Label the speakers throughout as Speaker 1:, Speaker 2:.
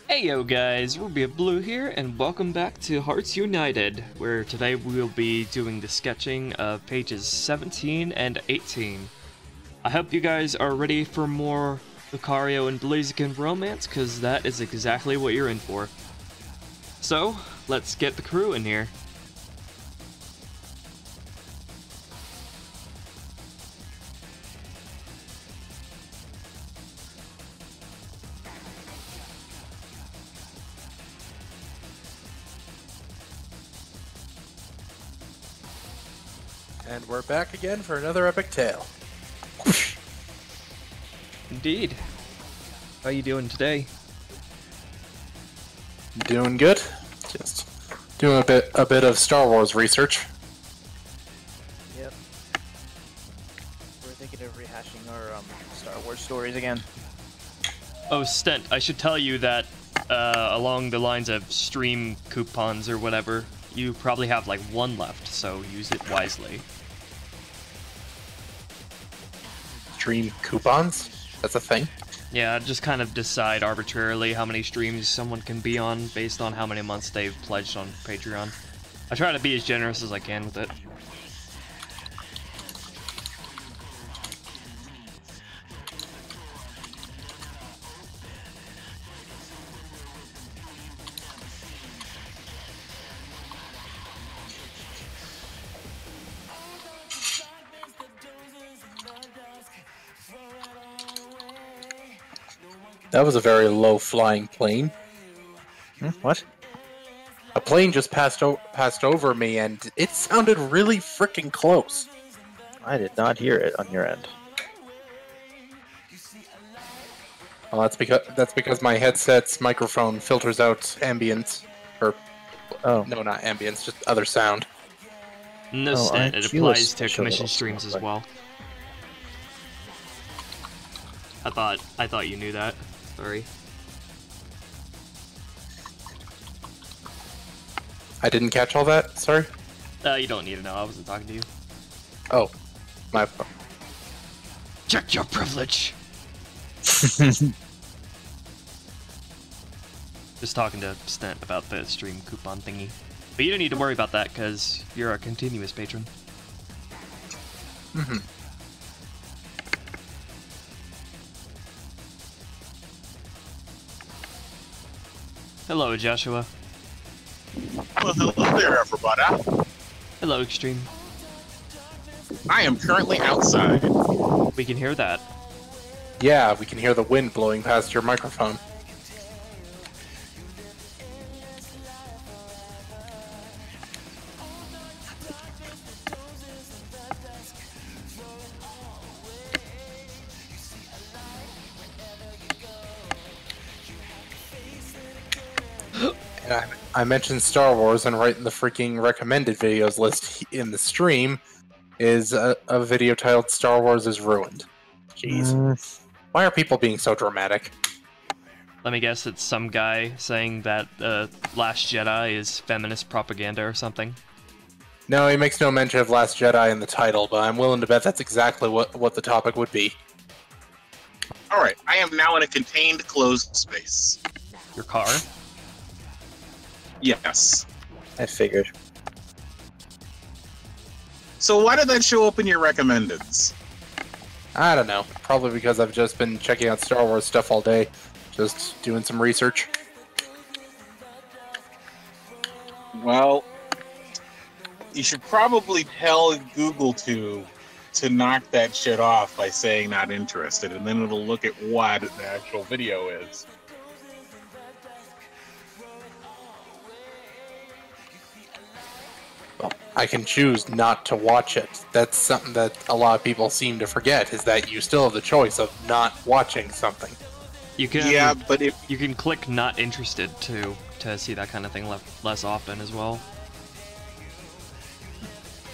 Speaker 1: Hey yo guys, Ruby of Blue here, and welcome back to Hearts United, where today we'll be doing the sketching of pages 17 and 18. I hope you guys are ready for more Lucario and Blaziken romance, because that is exactly what you're in for. So, let's get the crew in here.
Speaker 2: And we're back again for another epic tale.
Speaker 1: Indeed. How you doing today?
Speaker 2: Doing good. Just doing a bit of Star Wars research.
Speaker 3: Yep. We're thinking of rehashing our Star Wars stories again.
Speaker 1: Oh, Stent, I should tell you that along the lines of stream coupons or whatever, you probably have like one left, so use it wisely.
Speaker 2: Stream coupons? That's a thing?
Speaker 1: Yeah, just kind of decide arbitrarily how many streams someone can be on based on how many months they've pledged on Patreon. I try to be as generous as I can with it.
Speaker 2: That was a very low-flying plane.
Speaker 3: What?
Speaker 2: A plane just passed over me, and it sounded really freaking close.
Speaker 3: I did not hear it on your end.
Speaker 2: Well, that's because my headset's microphone filters out ambience, or
Speaker 3: Oh.
Speaker 2: no, not ambience, just other sound.
Speaker 1: No,
Speaker 3: Oh,
Speaker 1: Stent,
Speaker 3: aren't
Speaker 1: it
Speaker 3: you a
Speaker 1: applies to
Speaker 3: special
Speaker 1: commission
Speaker 3: little
Speaker 1: streams as
Speaker 3: snowflake?
Speaker 1: well. I thought you knew that. Sorry.
Speaker 2: I didn't catch all that. Sorry.
Speaker 1: You don't need to know. I wasn't talking to you.
Speaker 2: Oh, my.
Speaker 1: Check your privilege. Just talking to Stent about the stream coupon thingy. But you don't need to worry about that because you're a continuous patron.
Speaker 2: Mm-hmm.
Speaker 1: Hello, Joshua.
Speaker 4: Well, hello there, everybody.
Speaker 1: Hello, Extreme.
Speaker 4: I am currently outside.
Speaker 1: We can hear that.
Speaker 2: Yeah, we can hear the wind blowing past your microphone. And I mentioned Star Wars, and right in the freaking recommended videos list in the stream is a video titled "Star Wars is Ruined." Jeez. Why are people being so dramatic?
Speaker 1: Let me guess, it's some guy saying that Last Jedi is feminist propaganda or something.
Speaker 2: No, he makes no mention of Last Jedi in the title, but I'm willing to bet that's exactly what the topic would be.
Speaker 4: Alright, I am now in a contained, closed space.
Speaker 1: Your car?
Speaker 4: Yes.
Speaker 3: I figured.
Speaker 4: So why did that show up in your recommendeds?
Speaker 2: I don't know. Probably because I've just been checking out Star Wars stuff all day. Just doing some research.
Speaker 4: Well, you should probably tell Google to knock that shit off by saying not interested, and then it'll look at what the actual video is.
Speaker 2: Well, I can choose not to watch it. That's something that a lot of people seem to forget, is that you still have the choice of not watching something.
Speaker 1: You can,
Speaker 4: Yeah, but if
Speaker 1: you can click not interested to see that kind of thing less often as well.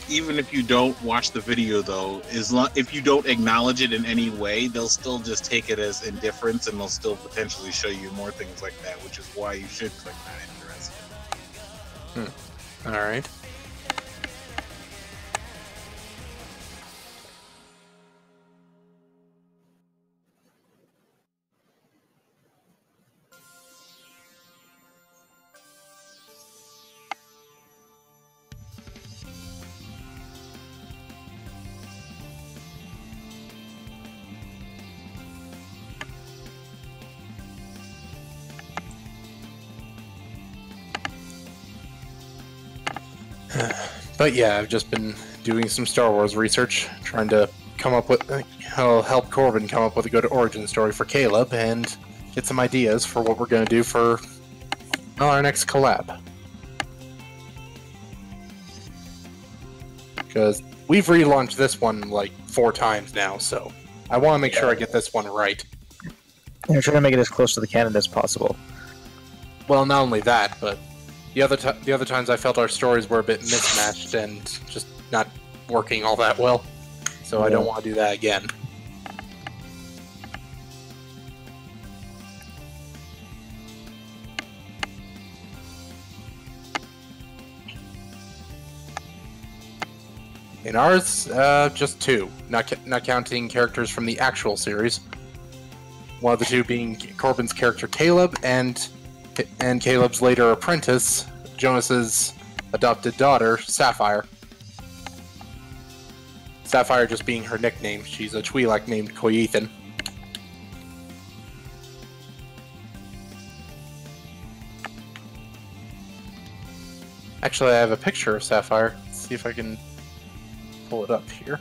Speaker 4: even if you don't watch the video, though, if you don't acknowledge it in any way, they'll still just take it as indifference, and they'll still potentially show you more things like that, which is why you should click not interested.
Speaker 2: All right. But yeah, I've just been doing some Star Wars research, trying to come up with, I'll help Corbin come up with a good origin story for Caleb, and get some ideas for what we're going to do for our next collab. Because we've relaunched this one like 4 times now, so I want to make sure I get this one right.
Speaker 3: You're trying to make it as close to the canon as possible.
Speaker 2: Well, not only that, but the other times I felt our stories were a bit mismatched and just not working all that well. So I don't want to do that again. In ours, just 2, not counting characters from the actual series. One of the 2 being Corbin's character Caleb, and Caleb's later apprentice, Jonas's adopted daughter, Sapphire. Sapphire just being her nickname. She's a Twi'lek named Koyethan. Actually, I have a picture of Sapphire. Let's see if I can pull it up here.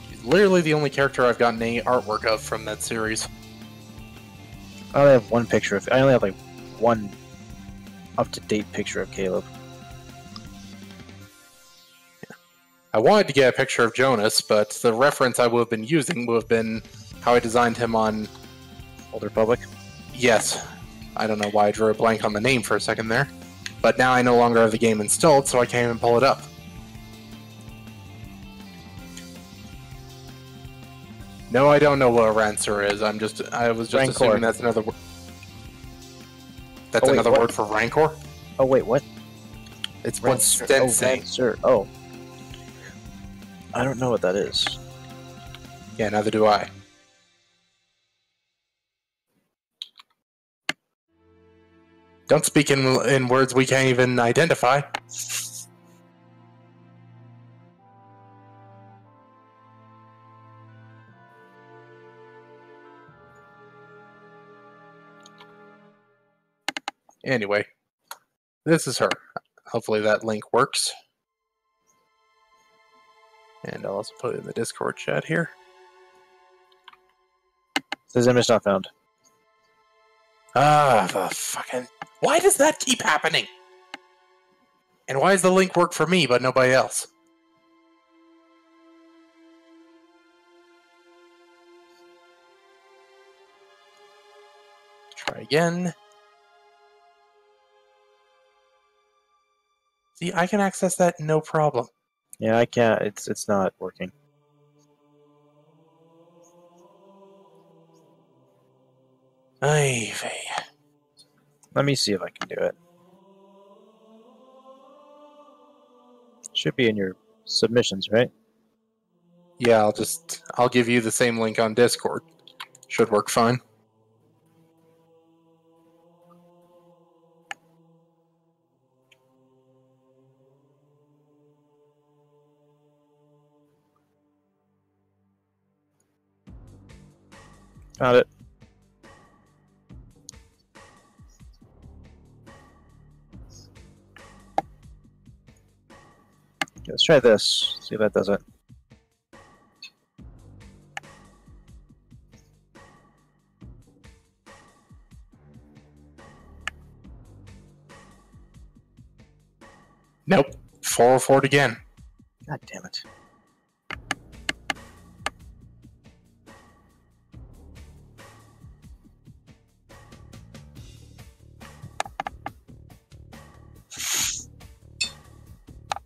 Speaker 2: She's literally the only character I've gotten any artwork of from that series.
Speaker 3: I only have one picture of. I only have like one up-to-date picture of Caleb.
Speaker 2: I wanted to get a picture of Jonas, but the reference I would have been using would have been how I designed him on
Speaker 3: Old Republic?
Speaker 2: Yes. I don't know why I drew a blank on the name for a second there. But now I no longer have the game installed, so I can't even pull it up. No, I don't know what a Rancer is. I was just
Speaker 3: Rancor.
Speaker 2: assuming that's another word. That's another word for Rancor?
Speaker 3: Oh wait, what?
Speaker 2: It's what
Speaker 3: Rancer.
Speaker 2: Sten's saying.
Speaker 3: Rancer. Oh. I don't know what that is.
Speaker 2: Yeah, neither do I. Don't speak in words we can't even identify. Anyway, this is her. Hopefully that link works. And I'll also put it in the Discord chat here.
Speaker 3: Says image not found.
Speaker 2: Ah, the fucking... Why does that keep happening? And why does the link work for me, but nobody else? Try again. See, I can access that no problem.
Speaker 3: Yeah, I can't. It's not working.
Speaker 2: Ay vey.
Speaker 3: Let me see if I can do it. Should be in your submissions, right?
Speaker 2: Yeah, I'll give you the same link on Discord. Should work fine.
Speaker 3: Found it. Okay, let's try this. See if that does it.
Speaker 2: Nope. 404 again.
Speaker 3: God damn it.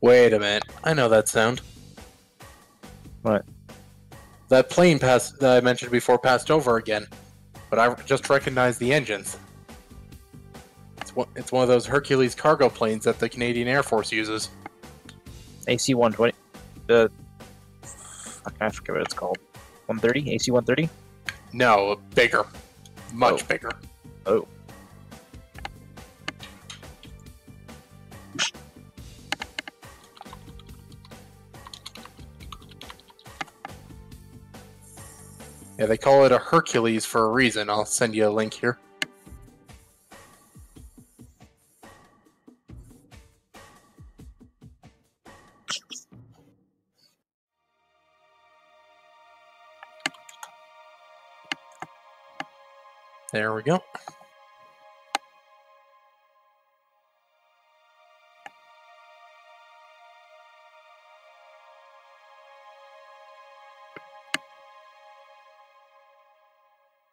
Speaker 2: Wait a minute. I know that sound.
Speaker 3: What?
Speaker 2: That plane that I mentioned before passed over again, but I just recognized the engines. It's one of those Hercules cargo planes that the Canadian Air Force uses.
Speaker 3: AC-120. I forget what it's called. 130? AC-130?
Speaker 2: No, bigger. Much bigger.
Speaker 3: Oh.
Speaker 2: Yeah, they call it a Hercules for a reason. I'll send you a link here. There we go.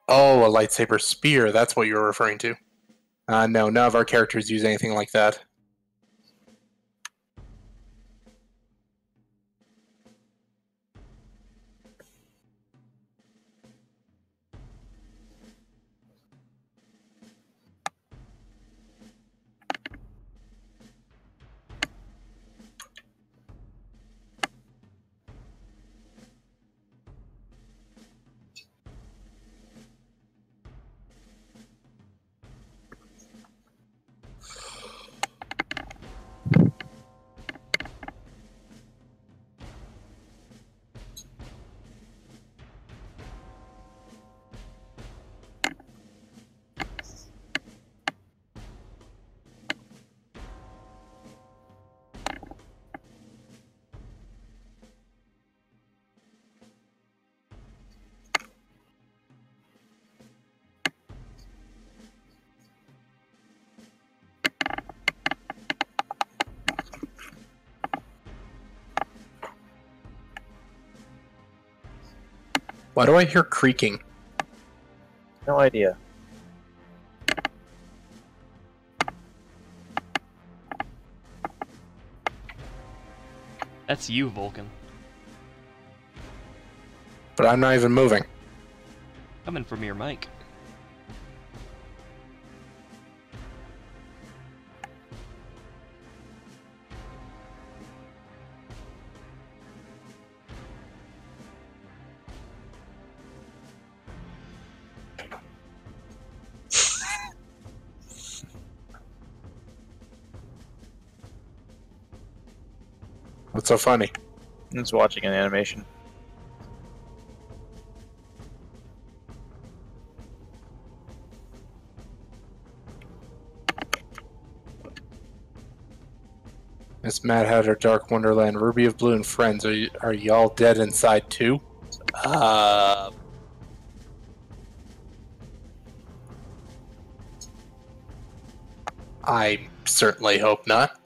Speaker 2: Oh, a lightsaber spear. That's what you're referring to. No, none of our characters use anything like that. Why do I hear creaking?
Speaker 3: No idea.
Speaker 1: That's you, Vulcan.
Speaker 2: But I'm not even moving.
Speaker 1: Coming from your mic.
Speaker 2: What's so funny?
Speaker 3: It's watching an animation.
Speaker 2: Miss Mad Hatter, Dark Wonderland, Ruby of Blue, and friends. Are y'all dead inside too? I certainly hope not.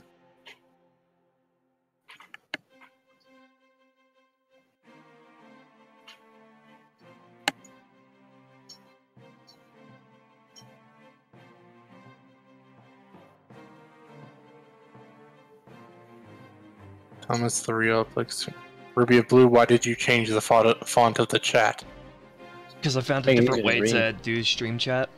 Speaker 2: Thomas the Real Ruby of Blue, why did you change the font of the chat?
Speaker 1: Because I found a
Speaker 3: Make it
Speaker 1: different
Speaker 3: easier
Speaker 1: way
Speaker 3: to
Speaker 1: to
Speaker 3: read.
Speaker 1: do stream chat.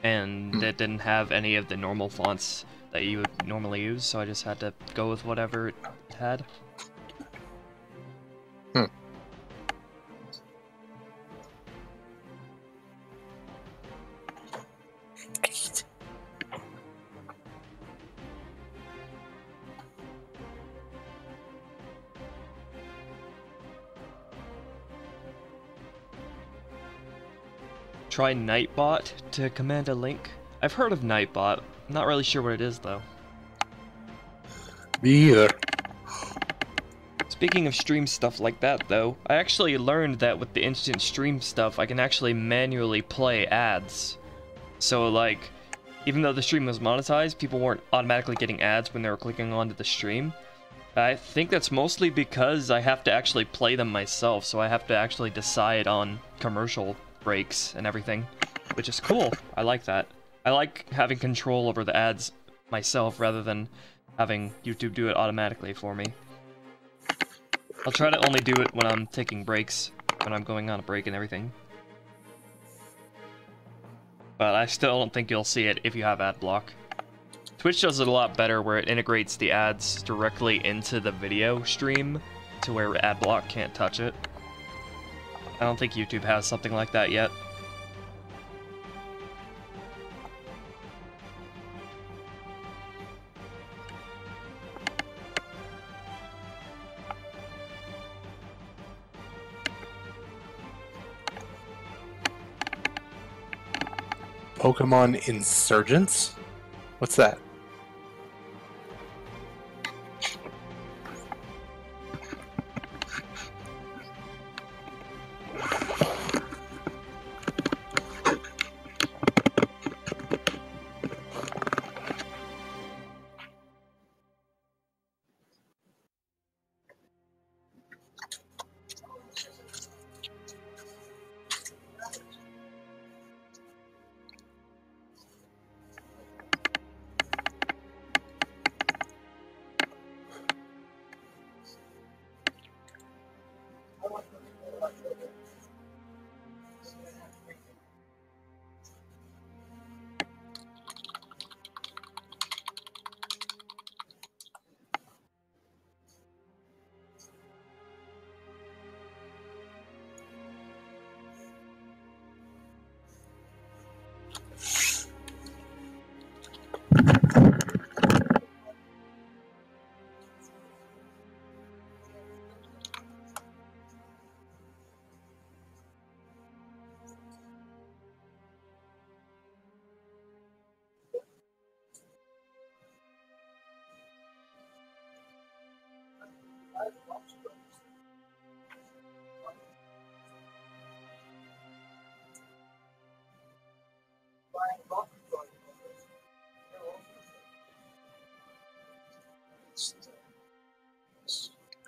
Speaker 1: And it didn't have any of the normal fonts that you would normally use, so I just had to go with whatever it had. Try Nightbot to command a link. I've heard of Nightbot. Not really sure what it is though.
Speaker 2: Me either.
Speaker 1: Speaking of stream stuff like that though, I actually learned that with the instant stream stuff I can actually manually play ads. So like, even though the stream was monetized, people weren't automatically getting ads when they were clicking onto the stream. I think that's mostly because I have to actually play them myself, so I have to actually decide on commercial breaks and everything, which is cool. I like that. I like having control over the ads myself rather than having YouTube do it automatically for me. I'll try to only do it when I'm taking breaks, when I'm going on a break and everything. But I still don't think you'll see it if you have ad block. Twitch does it a lot better where it integrates the ads directly into the video stream to where ad block can't touch it. I don't think YouTube has something like that yet.
Speaker 2: Pokemon Insurgents? What's that?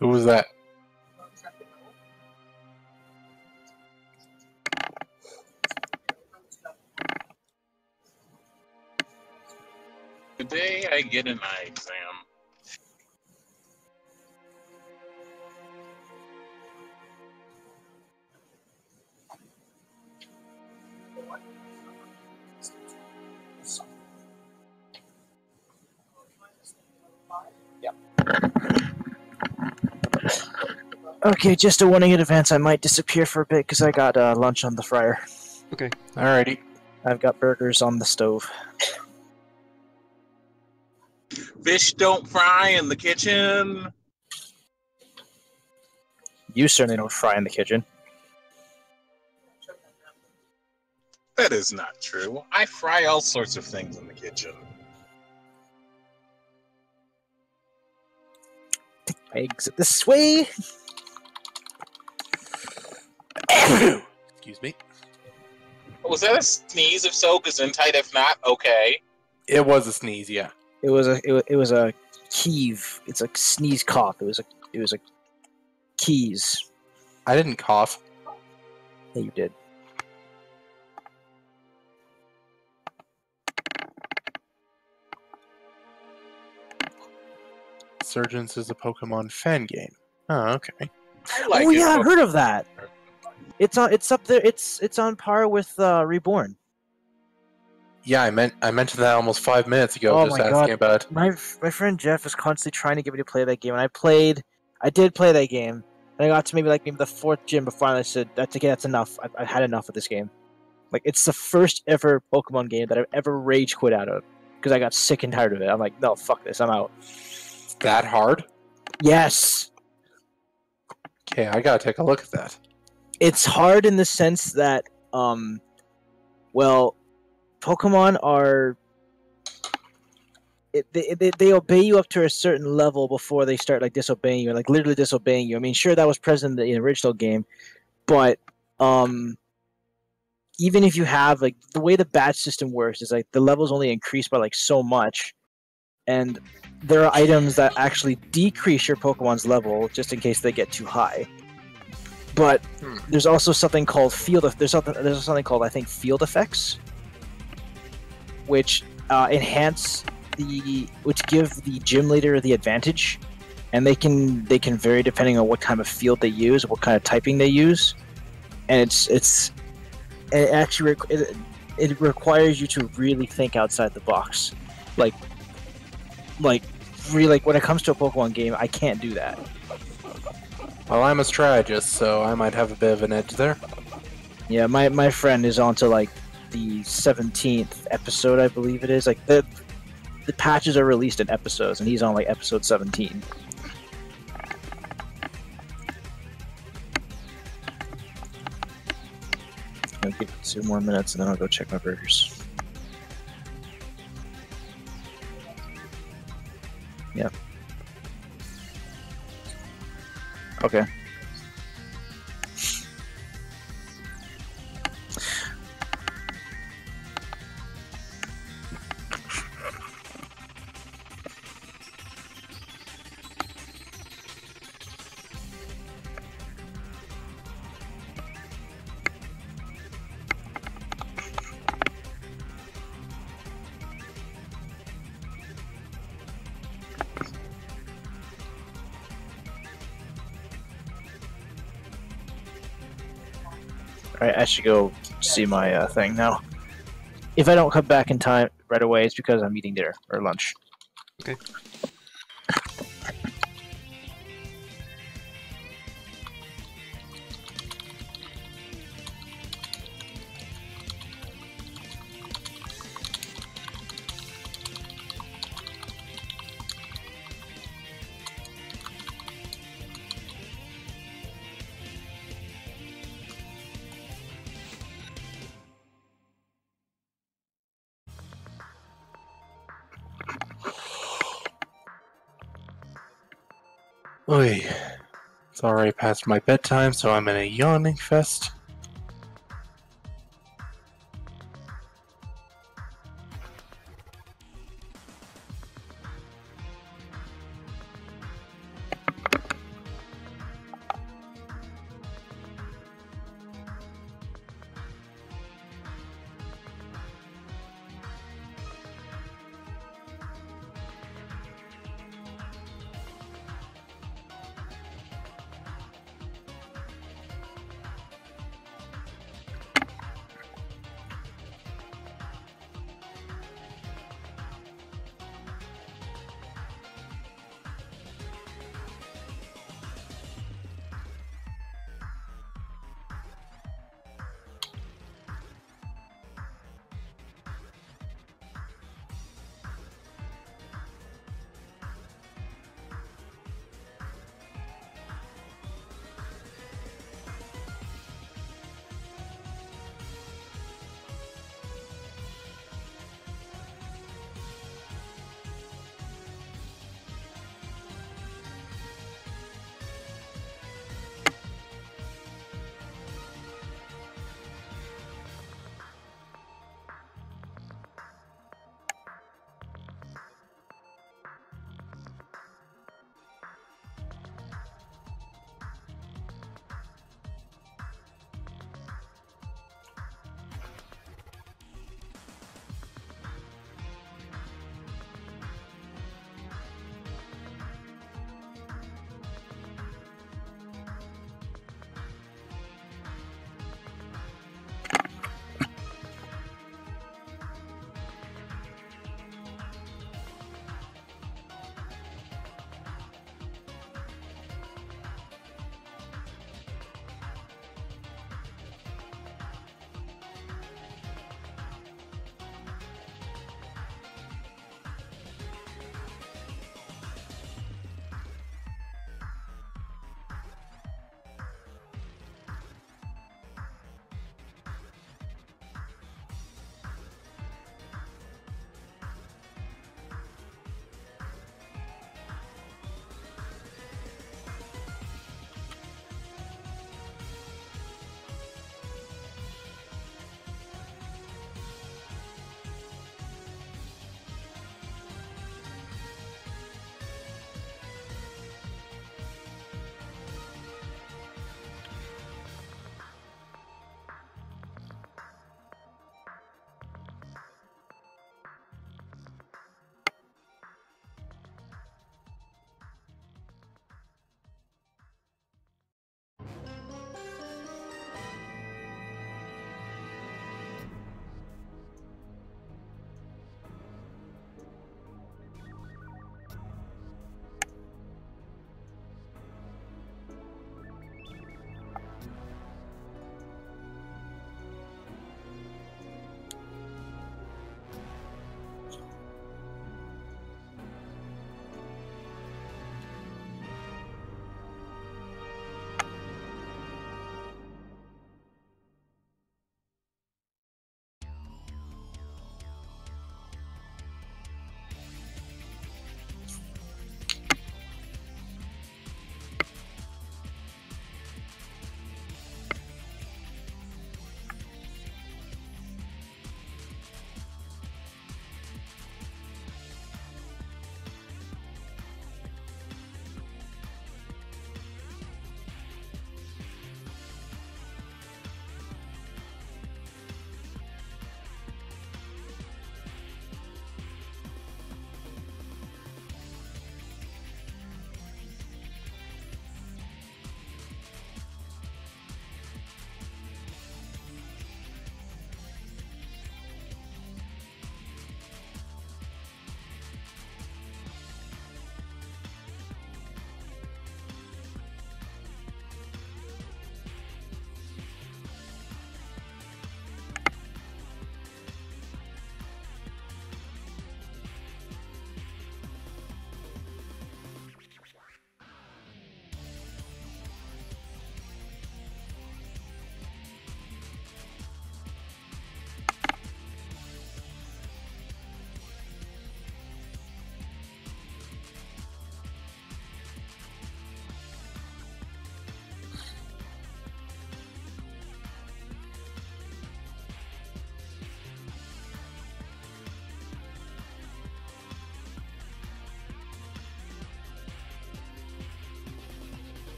Speaker 2: Who was that?
Speaker 4: Today I get an eye exam.
Speaker 3: Okay, just a warning in advance. I might disappear for a bit because I got lunch on the fryer.
Speaker 1: Okay.
Speaker 2: Alrighty.
Speaker 3: I've got burgers on the stove.
Speaker 4: Fish don't fry in the kitchen.
Speaker 3: You certainly don't fry in the kitchen.
Speaker 4: That is not true. I fry all sorts of things in the kitchen.
Speaker 3: I exit this way.
Speaker 2: Excuse me.
Speaker 4: Was that a sneeze? If so, gesundheit. If not, okay.
Speaker 2: It was a sneeze, yeah.
Speaker 3: It was a Kiev. It's a sneeze cough. It was a keys.
Speaker 2: I didn't cough.
Speaker 3: Yeah, you did.
Speaker 2: Surgeons is a Pokemon fan game. Oh, okay.
Speaker 4: I like
Speaker 3: Oh
Speaker 4: it,
Speaker 3: yeah, I've
Speaker 4: but-
Speaker 3: heard of that. It's up there. It's on par with Reborn.
Speaker 2: Yeah, I mentioned that almost 5 minutes ago,
Speaker 3: Oh
Speaker 2: just
Speaker 3: my
Speaker 2: asking
Speaker 3: God.
Speaker 2: about.
Speaker 3: My friend Jeff is constantly trying to get me to play that game, and I did play that game, and I got to maybe the fourth gym before I said, "That's okay, that's enough. I've had enough of this game." Like, it's the first ever Pokemon game that I've ever rage quit out of because I got sick and tired of it. I'm like, no, fuck this, I'm out.
Speaker 2: It's that hard?
Speaker 3: Yes,
Speaker 2: Okay, I gotta take a look at that.
Speaker 3: it's hard in the sense that, well, Pokemon are. They obey you up to a certain level before they start disobeying you, literally disobeying you. I mean, sure, that was present in the original game, but even if you have the way the badge system works is the levels only increase by so much, and there are items that actually decrease your Pokemon's level just in case they get too high. But there's also something called there's something called, I think, field effects, which which give the gym leader the advantage, and they can vary depending on what kind of field they use, what kind of typing they use, and it requires you to really think outside the box, really, when it comes to a Pokemon game, I can't do that.
Speaker 2: Well, I'm a strategist, so I might have a bit of an edge there.
Speaker 3: Yeah, my friend is on to the 17th episode, I believe it is. The patches are released in episodes, and he's on episode 17. I'll give it 2 more minutes, and then I'll go check my burgers. Yeah. Okay. Alright, I should go see my thing now. If I don't come back in time right away, it's because I'm eating dinner or lunch.
Speaker 1: Okay.
Speaker 2: Oy. It's already past my bedtime, so I'm in a yawning fest.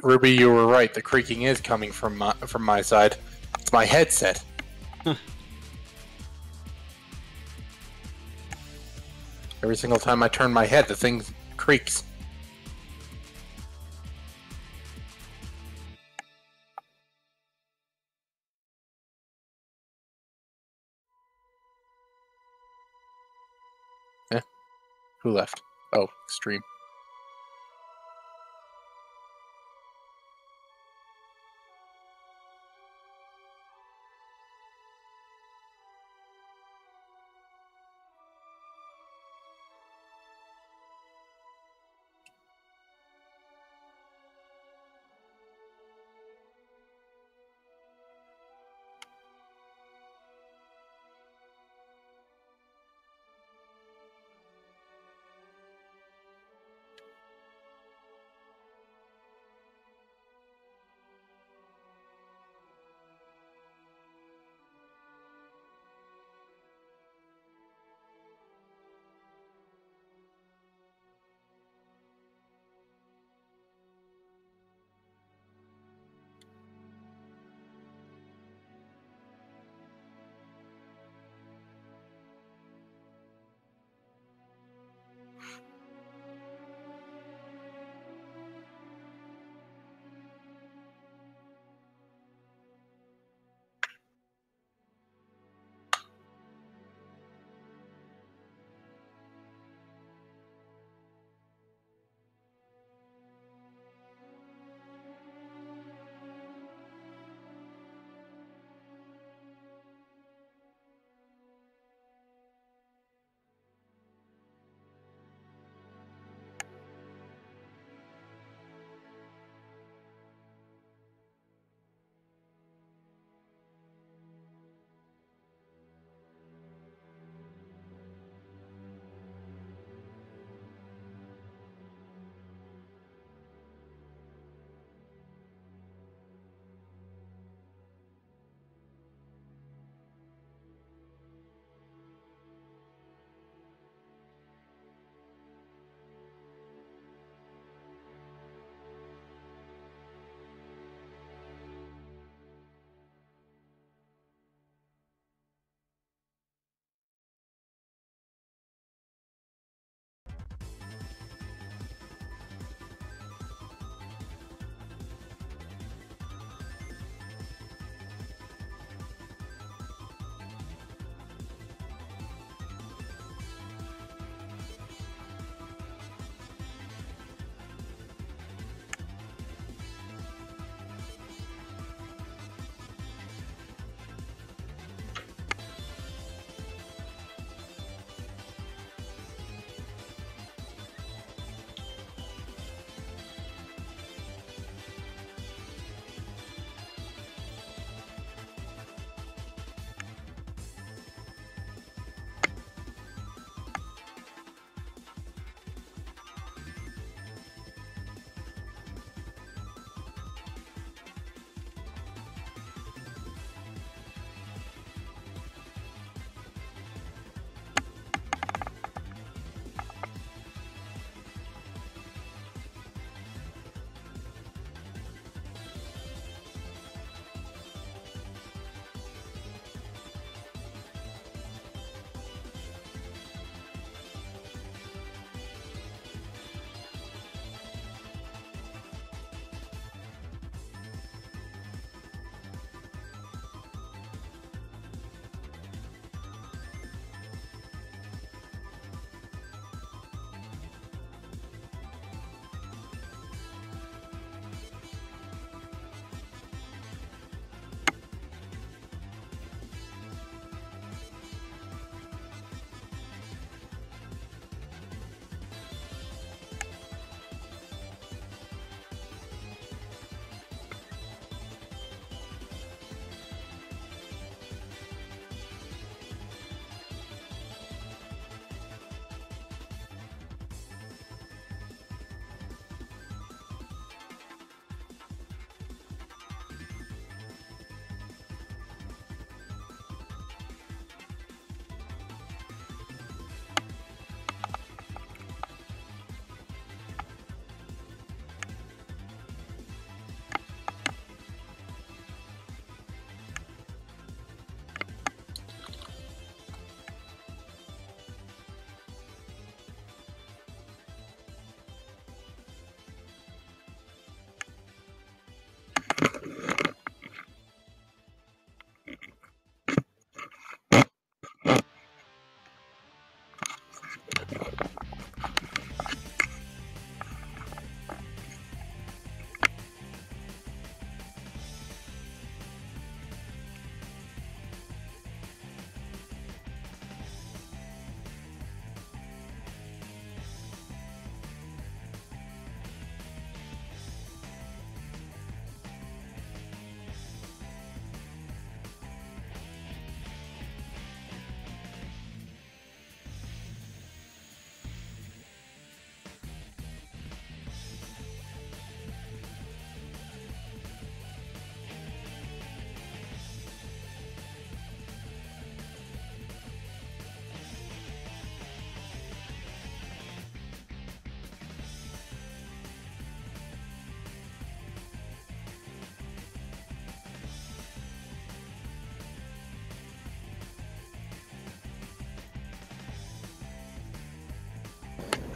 Speaker 2: Ruby, you were right. The creaking is coming from my side. It's my headset. Every single time I turn my head, the thing creaks. Eh? Who left? Oh, Extreme.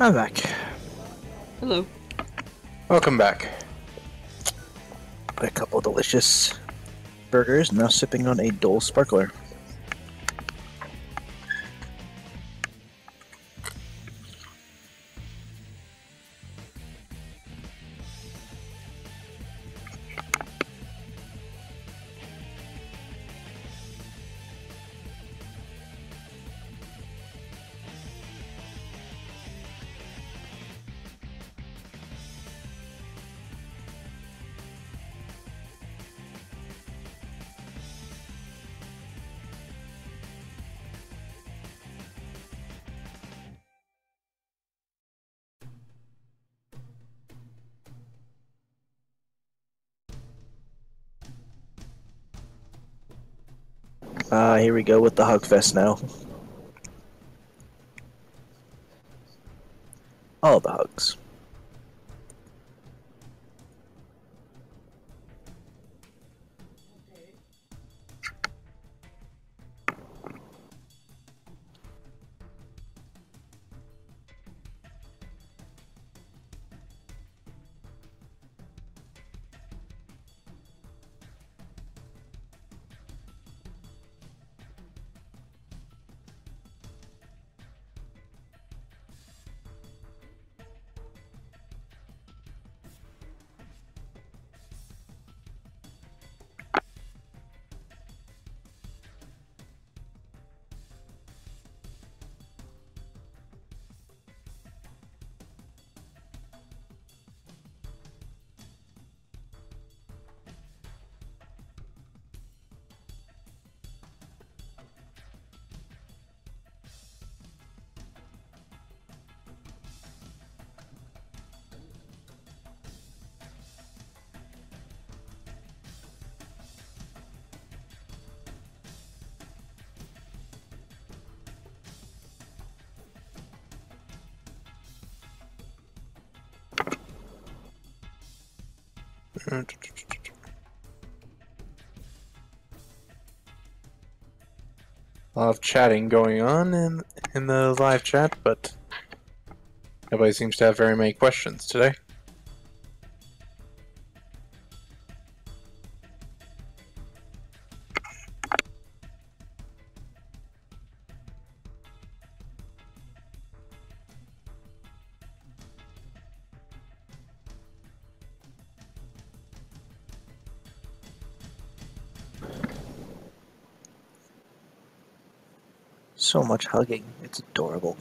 Speaker 3: I'm back.
Speaker 1: Hello.
Speaker 2: Welcome back.
Speaker 3: A couple delicious burgers, now sipping on a Dole Sparkler. Here we go with the Hug Fest now. All the hugs.
Speaker 2: A lot of chatting going on in the live chat, but nobody seems to have very many questions today.
Speaker 3: So much hugging. It's adorable.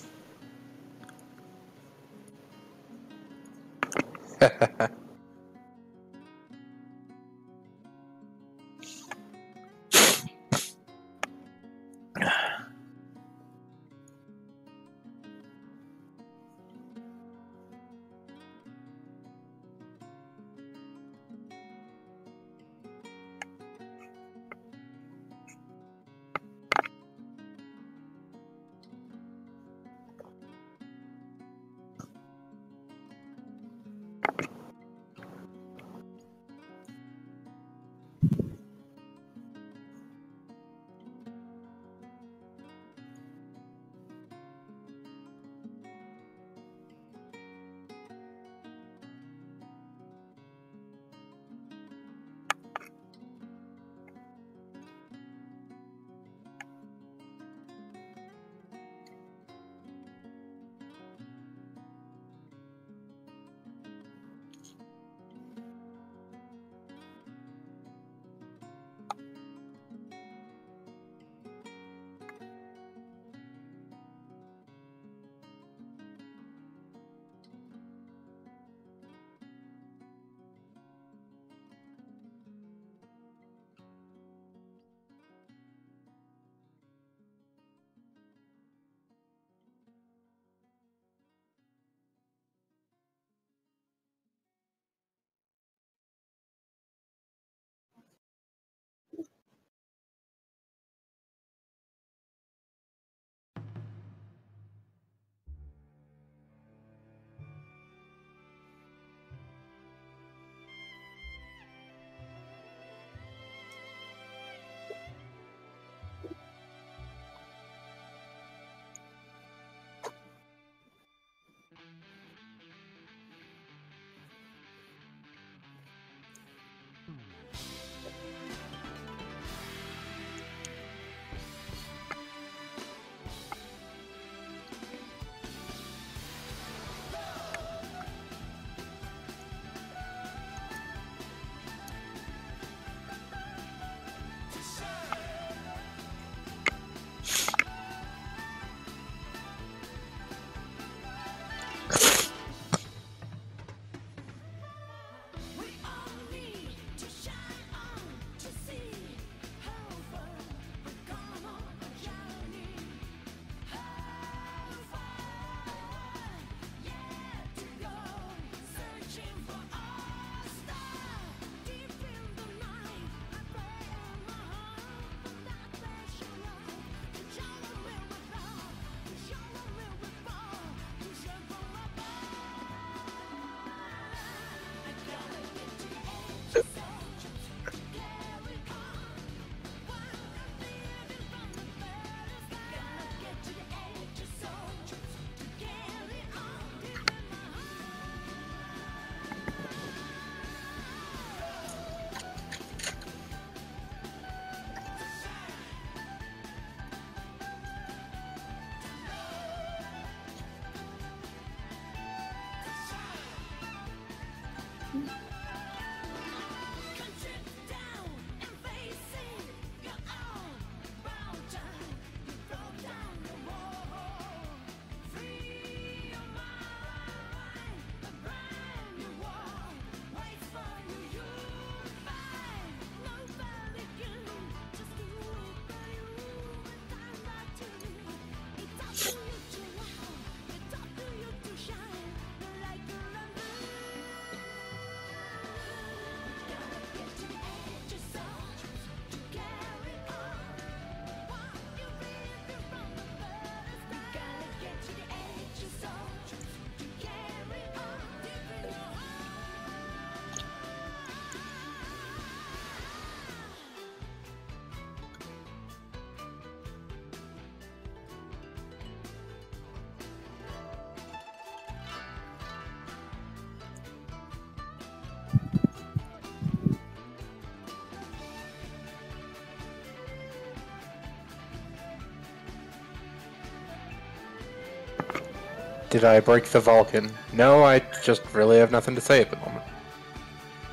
Speaker 2: Did I break the Vulcan? No, I just really have nothing to say at the moment.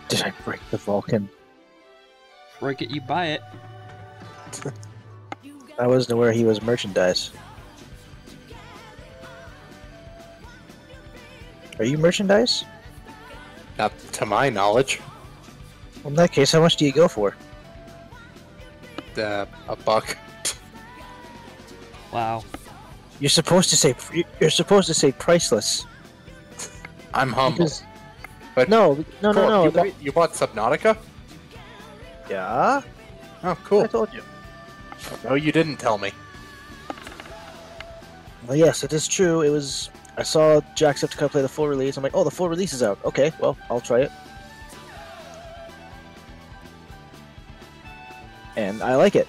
Speaker 3: Did I break the Vulcan?
Speaker 1: Break it, you buy it.
Speaker 3: I wasn't aware he was merchandise. Are you merchandise?
Speaker 2: Not to my knowledge.
Speaker 3: Well, in that case, how much do you go for?
Speaker 2: A buck.
Speaker 1: Wow.
Speaker 3: You're supposed to say priceless.
Speaker 2: I'm humble.
Speaker 3: Because...
Speaker 2: But
Speaker 3: No.
Speaker 2: You bought Subnautica?
Speaker 3: Yeah,
Speaker 2: Oh, cool.
Speaker 3: I told you.
Speaker 2: No, you didn't tell me.
Speaker 3: Well, yes, it is true. It was. I saw Jacksepticeye play the full release. I'm like, oh, the full release is out. Okay, well, I'll try it. And I like it.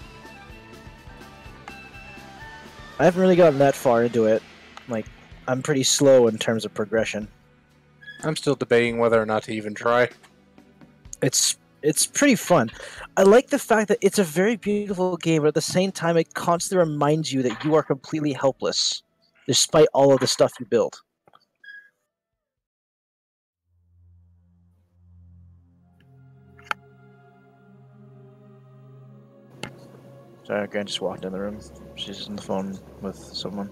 Speaker 3: I haven't really gotten that far into it. Like, I'm pretty slow in terms of progression.
Speaker 2: I'm still debating whether or not to even try.
Speaker 3: It's pretty fun. I like the fact that it's a very beautiful game, but at the same time, it constantly reminds you that you are completely helpless, despite all of the stuff you build. Sorry, Grant just walked in the room. She's on the phone with someone.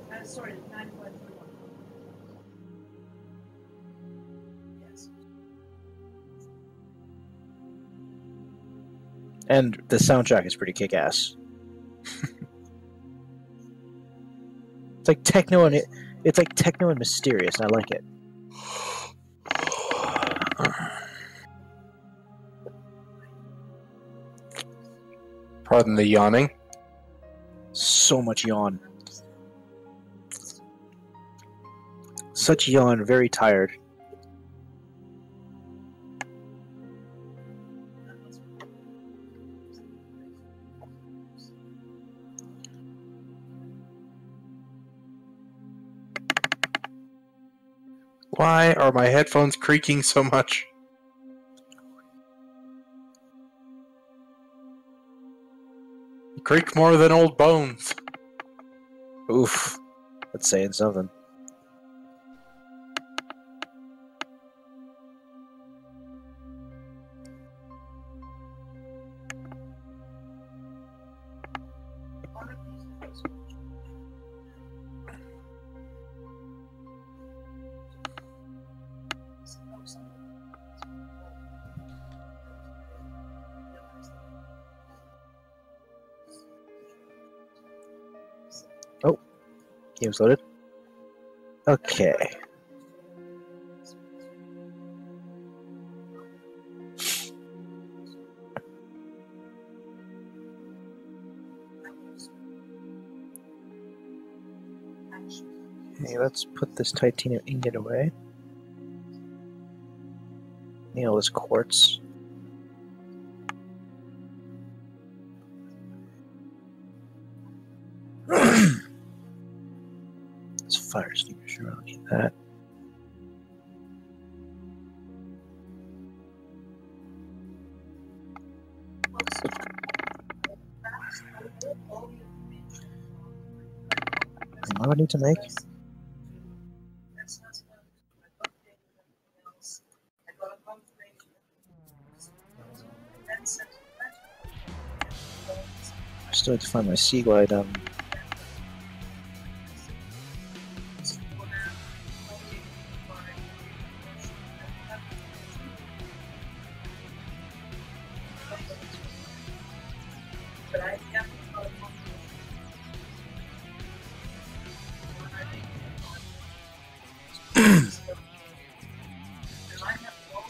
Speaker 3: And the soundtrack is pretty kick-ass. It's like techno and it's like techno and mysterious, and I like it.
Speaker 2: Pardon the yawning.
Speaker 3: So much yawn. Such yawn, very tired.
Speaker 2: Why are my headphones creaking so much? Creak more than old bones.
Speaker 3: Oof. That's saying something. Oh, game's loaded. Okay. Okay, let's put this titanium ingot away. Nail this quartz. This fire extinguisher, I don't need that. What do I need to make? Still have to find my sea glide. I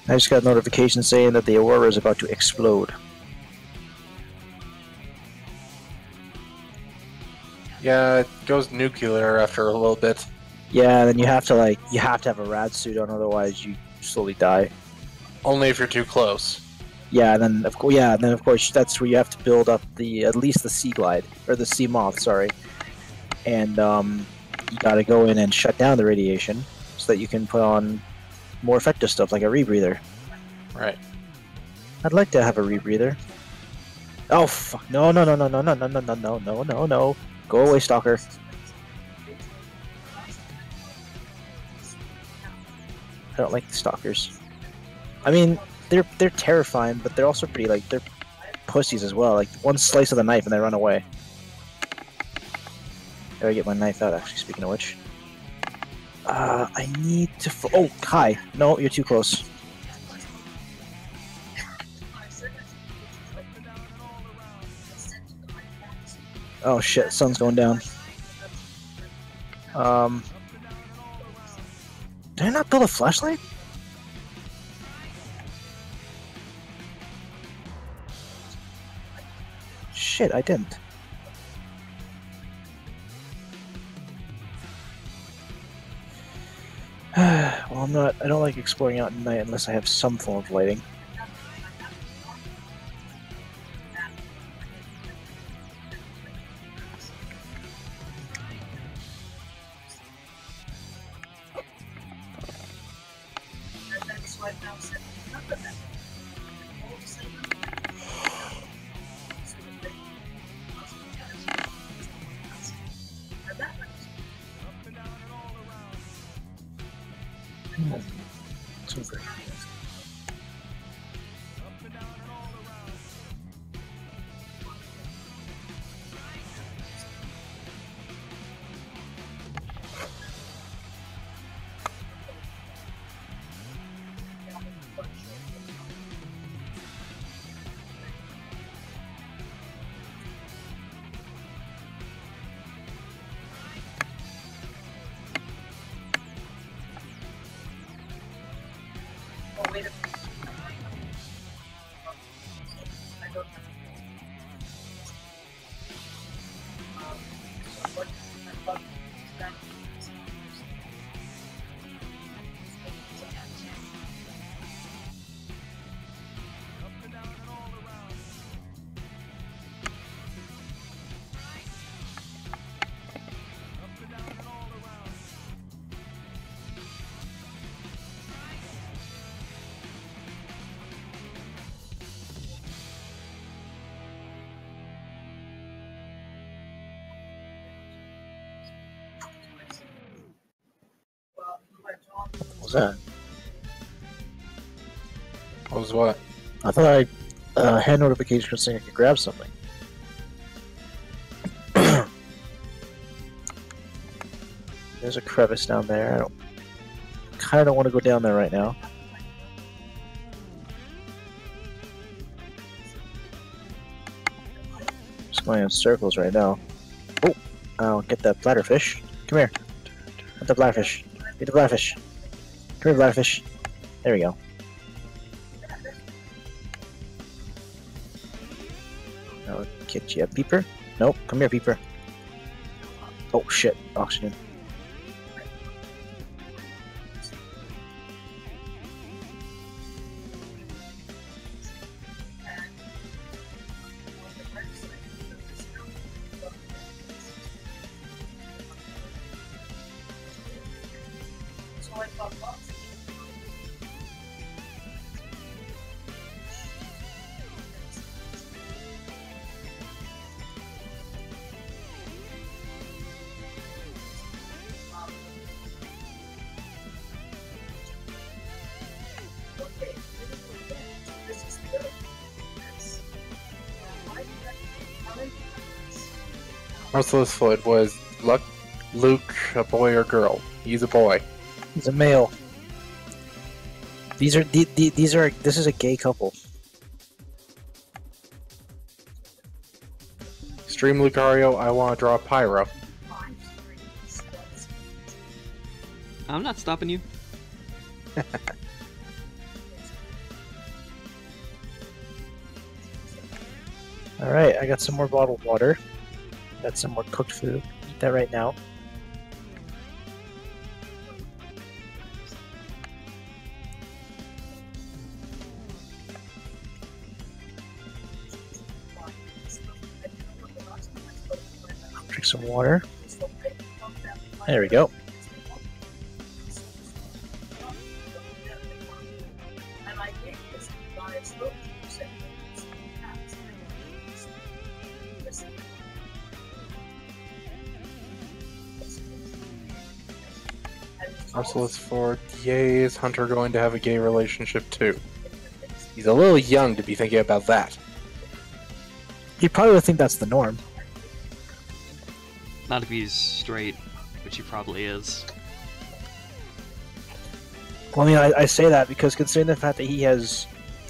Speaker 3: just got a notification saying that the Aurora is about to explode.
Speaker 2: Yeah, it goes nuclear after a little bit.
Speaker 3: Yeah, then you have to have a rad suit on, otherwise you slowly die.
Speaker 2: Only if you're too close.
Speaker 3: Yeah, and then of course that's where you have to build up at least the sea glide or the sea moth, sorry. And you got to go in and shut down the radiation so that you can put on more effective stuff like a rebreather.
Speaker 2: Right.
Speaker 3: I'd like to have a rebreather. Oh fuck! No! Go away, stalker. I don't like the stalkers. I mean, they're terrifying, but they're also pretty they're pussies as well. Like one slice of the knife and they run away. Gotta get my knife out. Actually, speaking of which, I need to. Oh, hi! No, you're too close. Oh shit! Sun's going down. Did I not build a flashlight? Shit, I didn't. Well, I don't like exploring out at night unless I have some form of lighting. It's over. What was that?
Speaker 2: What was what?
Speaker 3: I thought I had notification saying I could grab something. There's a crevice down there. I kind of don't want to go down there right now. Just going in circles right now. Oh, I'll get that bladderfish. Come here. Get the bladderfish. Get the bladderfish. Come here, bladderfish. There we go. I'll get you a peeper. Nope, come here, peeper. Oh shit, oxygen.
Speaker 2: Merciless Foot was Luke a boy or girl? He's a boy.
Speaker 3: He's a male. This is a gay couple.
Speaker 2: Extreme Lucario, I want to draw Pyro.
Speaker 1: I'm not stopping you.
Speaker 3: Alright, I got some more bottled water. Got some more cooked food. Eat that right now. Drink some water. There we go.
Speaker 2: Merciless Ford, yay, is Hunter going to have a gay relationship too? He's a little young to be thinking about that.
Speaker 3: You probably would think that's the norm.
Speaker 1: Not if he's straight, which he probably is.
Speaker 3: Well, I mean, I say that because considering the fact that he has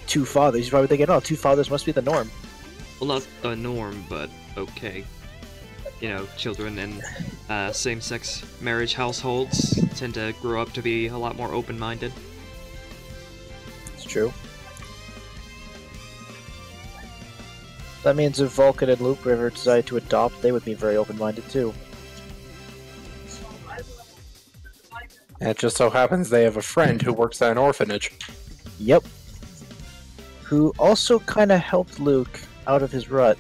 Speaker 3: two fathers, he's probably thinking, oh, two fathers must be the norm.
Speaker 1: Well, not the norm, but okay. You know, children in same-sex marriage households tend to grow up to be a lot more open-minded.
Speaker 3: It's true. That means if Vulcan and Loop River decide to adopt, they would be very open-minded too.
Speaker 2: And it just so happens they have a friend who works at an orphanage.
Speaker 3: Yep. Who also kind of helped Luke out of his rut.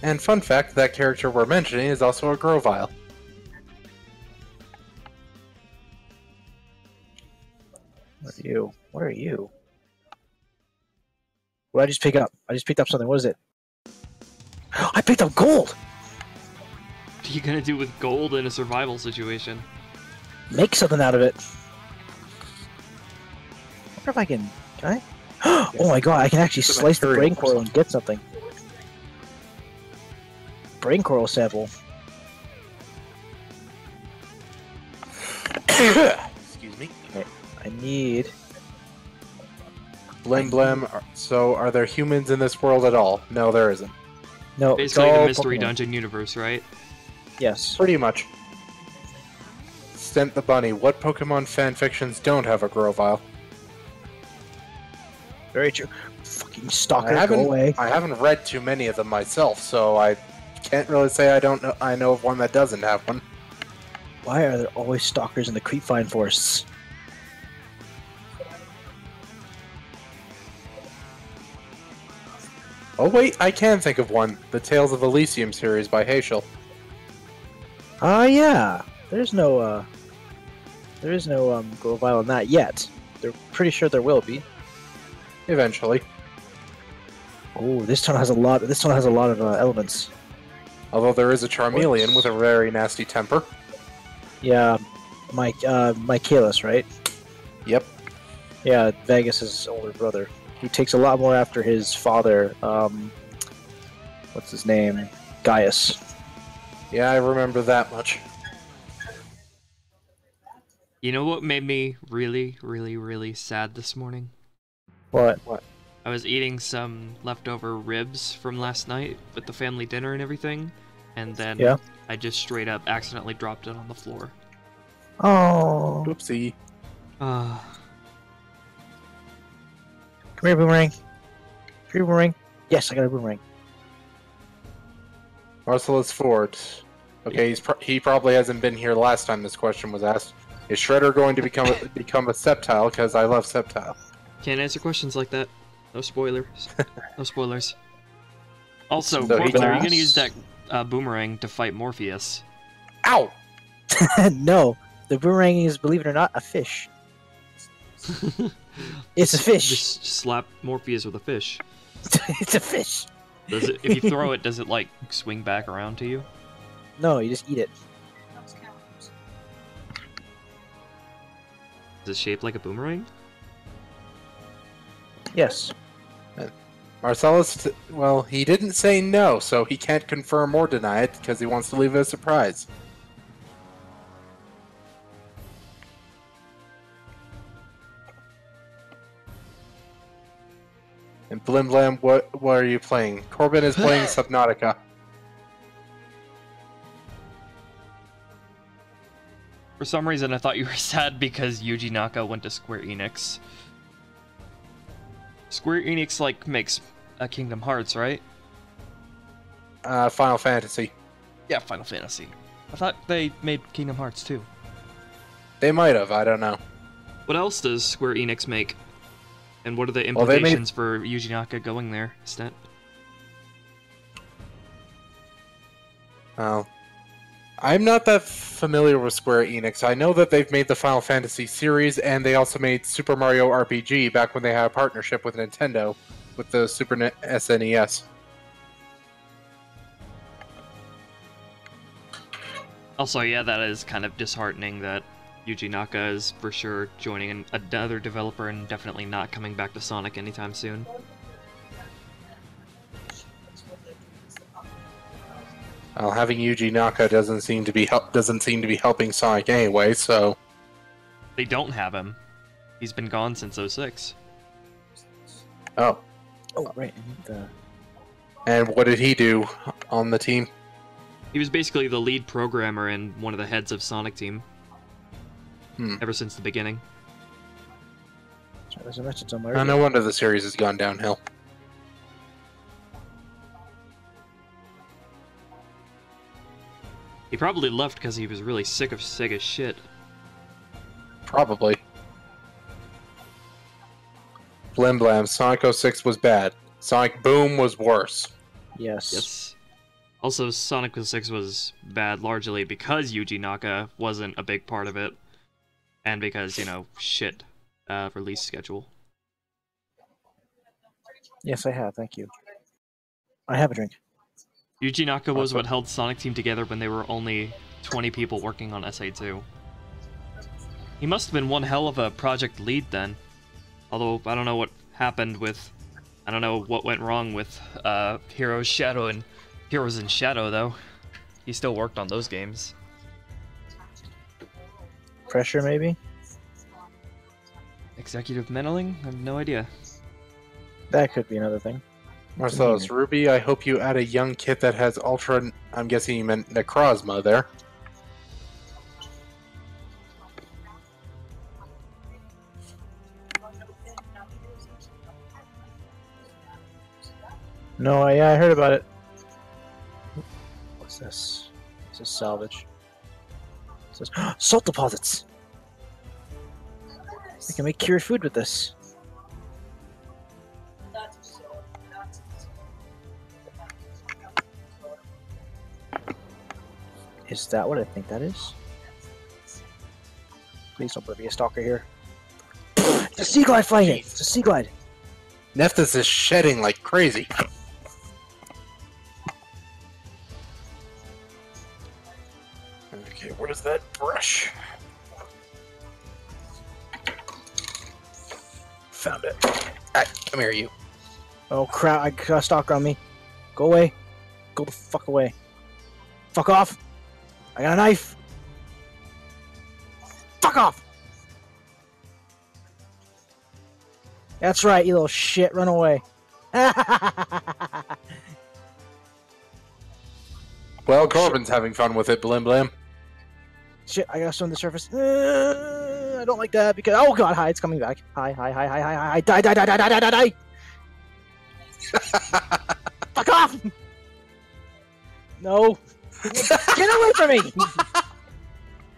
Speaker 2: And fun fact, that character we're mentioning is also a Grovyle.
Speaker 3: What are you? What are you? What did I just pick up? I just picked up something. What is it? I picked up gold!
Speaker 1: What are you gonna do with gold in a survival situation?
Speaker 3: Make something out of it. I wonder if I can... Can I? Oh my god, I can actually slice the brain coral and get something. Brain coral sample.
Speaker 2: Excuse me.
Speaker 3: Okay, I need...
Speaker 2: Blim Blim, so are there humans in this world at all? No, there isn't.
Speaker 3: No,
Speaker 1: Basically
Speaker 3: it's all
Speaker 1: the Mystery
Speaker 3: Pokemon.
Speaker 1: Dungeon universe, right?
Speaker 3: Yes.
Speaker 2: Pretty much. Stent the Bunny, what Pokemon fanfictions don't have a Grovyle?
Speaker 3: Very true. Fucking stalker, go away.
Speaker 2: I haven't read too many of them myself, so I can't really say I know of one that doesn't have one.
Speaker 3: Why are there always stalkers in the creepvine forests?
Speaker 2: Oh wait, I can think of one. The Tales of Elysium series by Heschel.
Speaker 3: Yeah. There's no Grovyle in that yet. They're pretty sure there will be.
Speaker 2: Eventually.
Speaker 3: Oh, this one has a lot. This one has a lot of elements.
Speaker 2: Although there is a Charmeleon with a very nasty temper.
Speaker 3: Yeah, Michaelis, right?
Speaker 2: Yep.
Speaker 3: Yeah, Vegas' older brother. He takes a lot more after his father. What's his name? Gaius.
Speaker 2: Yeah, I remember that much.
Speaker 1: You know what made me really, really, really sad this morning?
Speaker 3: What?
Speaker 1: I was eating some leftover ribs from last night with the family dinner and everything, and then
Speaker 3: Yeah.
Speaker 1: I just straight up accidentally dropped it on the floor.
Speaker 3: Oh.
Speaker 2: Oopsie.
Speaker 1: Ah.
Speaker 3: Come here, Boomerang. Come here, Boomerang. Yes, I got a Boomerang.
Speaker 2: Marcellus Ford. Okay, he probably hasn't been here last time this question was asked. Is Shredder going to become a Sceptile? Because I love Sceptile.
Speaker 1: Can't answer questions like that. No spoilers. No spoilers. Also,
Speaker 2: So he
Speaker 1: Morphle, are you
Speaker 3: does.
Speaker 1: gonna use that boomerang to fight Morpheus?
Speaker 2: Ow!
Speaker 3: No, the Boomerang is, believe it or not, a fish. It's a fish.
Speaker 1: Just slap Morpheus with a fish.
Speaker 3: It's a fish.
Speaker 1: Does it, if you throw it, does it like swing back around to you?
Speaker 3: No, you just eat it.
Speaker 1: Is it shaped like a boomerang?
Speaker 3: Yes.
Speaker 2: Marcellus, well, he didn't say no, so he can't confirm or deny it because he wants to leave it a surprise. And Blim Blam, what are you playing? Corbin is playing Subnautica.
Speaker 1: For some reason, I thought you were sad because Yuji Naka went to Square Enix. Square Enix, like, makes Kingdom Hearts, right?
Speaker 2: Final Fantasy.
Speaker 1: Yeah, Final Fantasy. I thought they made Kingdom Hearts, too.
Speaker 2: They might have, I don't know.
Speaker 1: What else does Square Enix make? And what are the implications for Yuji Naka going there, Stent?
Speaker 2: Well, I'm not that familiar with Square Enix. I know that they've made the Final Fantasy series, and they also made Super Mario RPG back when they had a partnership with Nintendo with the Super SNES.
Speaker 1: Also, yeah, that is kind of disheartening that Yuji Naka is for sure joining another developer and definitely not coming back to Sonic anytime soon.
Speaker 2: Well, having Yuji Naka doesn't seem to be helping Sonic anyway. So
Speaker 1: they don't have him. He's been gone since 06.
Speaker 2: Oh,
Speaker 3: right.
Speaker 2: And what did he do on the team?
Speaker 1: He was basically the lead programmer and one of the heads of Sonic Team. Ever since the beginning.
Speaker 3: There's a message somewhere.
Speaker 2: No wonder the series has gone downhill.
Speaker 1: He probably left because he was really sick of Sega's shit.
Speaker 2: Probably. Blim Blam, Sonic 06 was bad. Sonic Boom was worse.
Speaker 3: Yes.
Speaker 1: Also, Sonic 06 was bad largely because Yuji Naka wasn't a big part of it. And because, you know, shit, release schedule.
Speaker 3: Yes, I have. Thank you. I have a drink.
Speaker 1: Yuji Naka was what held Sonic Team together when there were only 20 people working on SA2. He must have been one hell of a project lead then. Although, I don't know what happened with... I don't know what went wrong with Heroes Shadow and Heroes in Shadow, though. He still worked on those games.
Speaker 3: Pressure, maybe?
Speaker 1: Executive meddling? I have no idea.
Speaker 3: That could be another thing.
Speaker 2: Marcellus, Ruby, I hope you add a young kit that has Ultra... I'm guessing you meant Necrozma there.
Speaker 3: No, yeah, I heard about it. What's this? This is salvage. It says, salt deposits! I can make cured food with this. Is that what I think that is? Please don't put me a stalker here. It's a sea glide flying it! It's a sea glide!
Speaker 2: Nephthys is shedding like crazy. Okay, where's that brush? Found it. Alright, come here, you.
Speaker 3: Oh crap, I got a stalker on me. Go away. Go the fuck away. Fuck off! I got a knife! Fuck off! That's right, you little shit, run away.
Speaker 2: Well, Corbin's having fun with it, Blim Blim.
Speaker 3: Shit, I gotta swim the surface. I don't like that because... Oh god, hi, it's coming back. Hi, die, die! Fuck off! No. Get away from me!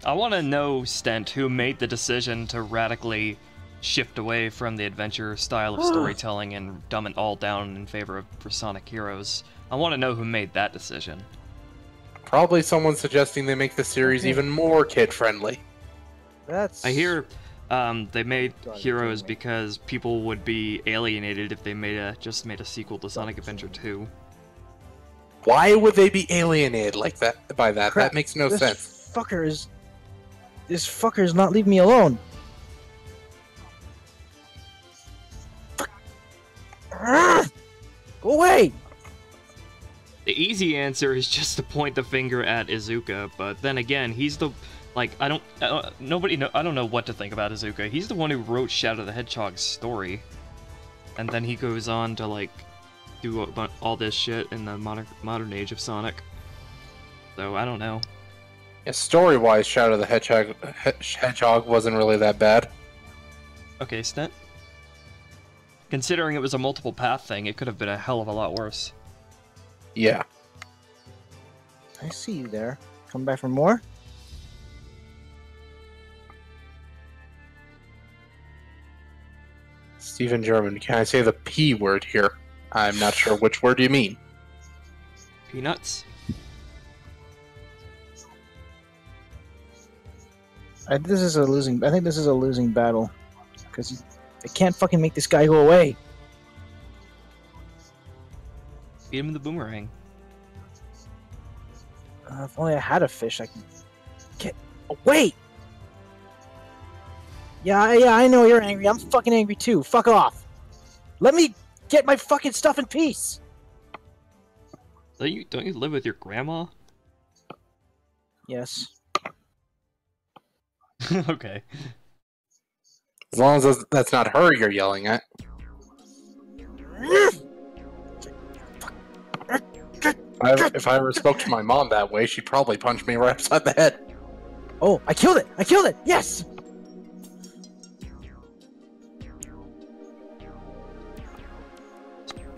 Speaker 1: I want to know, Stent, who made the decision to radically shift away from the adventure style of storytelling and dumb it all down in favor of Sonic Heroes. I want to know who made that decision.
Speaker 2: Probably someone suggesting they make the series even more kid-friendly.
Speaker 3: That's...
Speaker 1: I hear they made Heroes because people would be alienated if they just made a sequel to Sonic Adventure 2.
Speaker 2: Why would they be alienated like that by that?
Speaker 3: Crap,
Speaker 2: that makes no
Speaker 3: this
Speaker 2: sense.
Speaker 3: This fucker is not leaving me alone. Fuck. away!
Speaker 1: The easy answer is just to point the finger at Izuka, but then again, he's the... Like, I don't know what to think about Izuka. He's the one who wrote Shadow the Hedgehog's story. And then he goes on to, like, do all this shit in the modern age of Sonic. So, I don't know.
Speaker 2: Yeah, story-wise, Shadow the Hedgehog wasn't really that bad.
Speaker 1: Okay, Stent. Considering it was a multiple path thing, it could have been a hell of a lot worse.
Speaker 2: Yeah.
Speaker 3: I see you there. Come back for more?
Speaker 2: Stephen German, can I say the P word here? I'm not sure which word you mean.
Speaker 1: Peanuts?
Speaker 3: I think this is a losing battle. Because I can't fucking make this guy go away.
Speaker 1: Beat him in the boomerang.
Speaker 3: If only I had a fish, I can get away! Yeah, I know you're angry. I'm fucking angry too. Fuck off. Let me get my fucking stuff in peace.
Speaker 1: Don't you live with your grandma?
Speaker 3: Yes.
Speaker 1: Okay.
Speaker 2: As long as that's not her you're yelling at. If I ever spoke to my mom that way, she'd probably punch me right upside the head.
Speaker 3: Oh, I killed it! I killed it! Yes!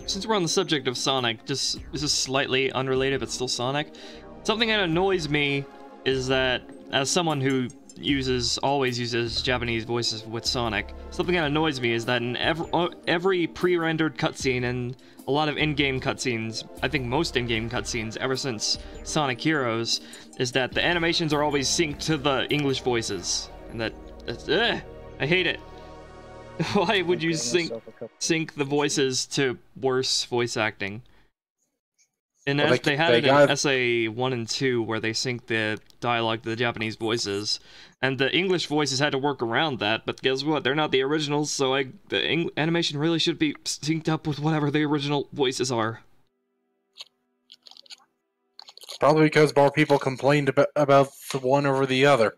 Speaker 1: Since we're on the subject of Sonic, this is slightly unrelated, but still Sonic. Something that annoys me is that, as someone who always uses Japanese voices with Sonic, something that annoys me is that in every pre-rendered cutscene and a lot of in-game cutscenes, I think most in-game cutscenes ever since Sonic Heroes, is that the animations are always synced to the English voices, and that's I hate it. Why would you sync the voices to worse voice acting? And
Speaker 2: well,
Speaker 1: they had it in SA 1 and 2 where they synced the dialogue to the Japanese voices, and the English voices had to work around that, but guess what? They're not the originals, so the animation really should be synced up with whatever the original voices are.
Speaker 2: Probably because more people complained about the one over the other.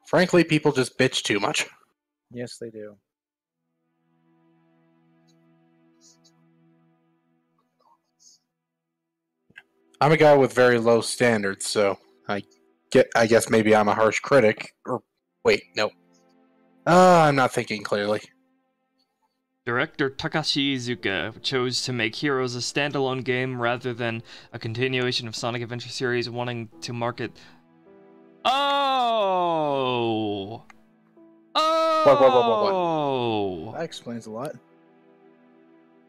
Speaker 2: Frankly, people just bitch too much.
Speaker 3: Yes, they do.
Speaker 2: I'm a guy with very low standards, so I guess maybe I'm a harsh critic. Or wait, no. I'm not thinking clearly.
Speaker 1: Director Takashi Iizuka chose to make Heroes a standalone game rather than a continuation of Sonic Adventure series, wanting to market... Oh! Oh!
Speaker 3: What? That explains a lot.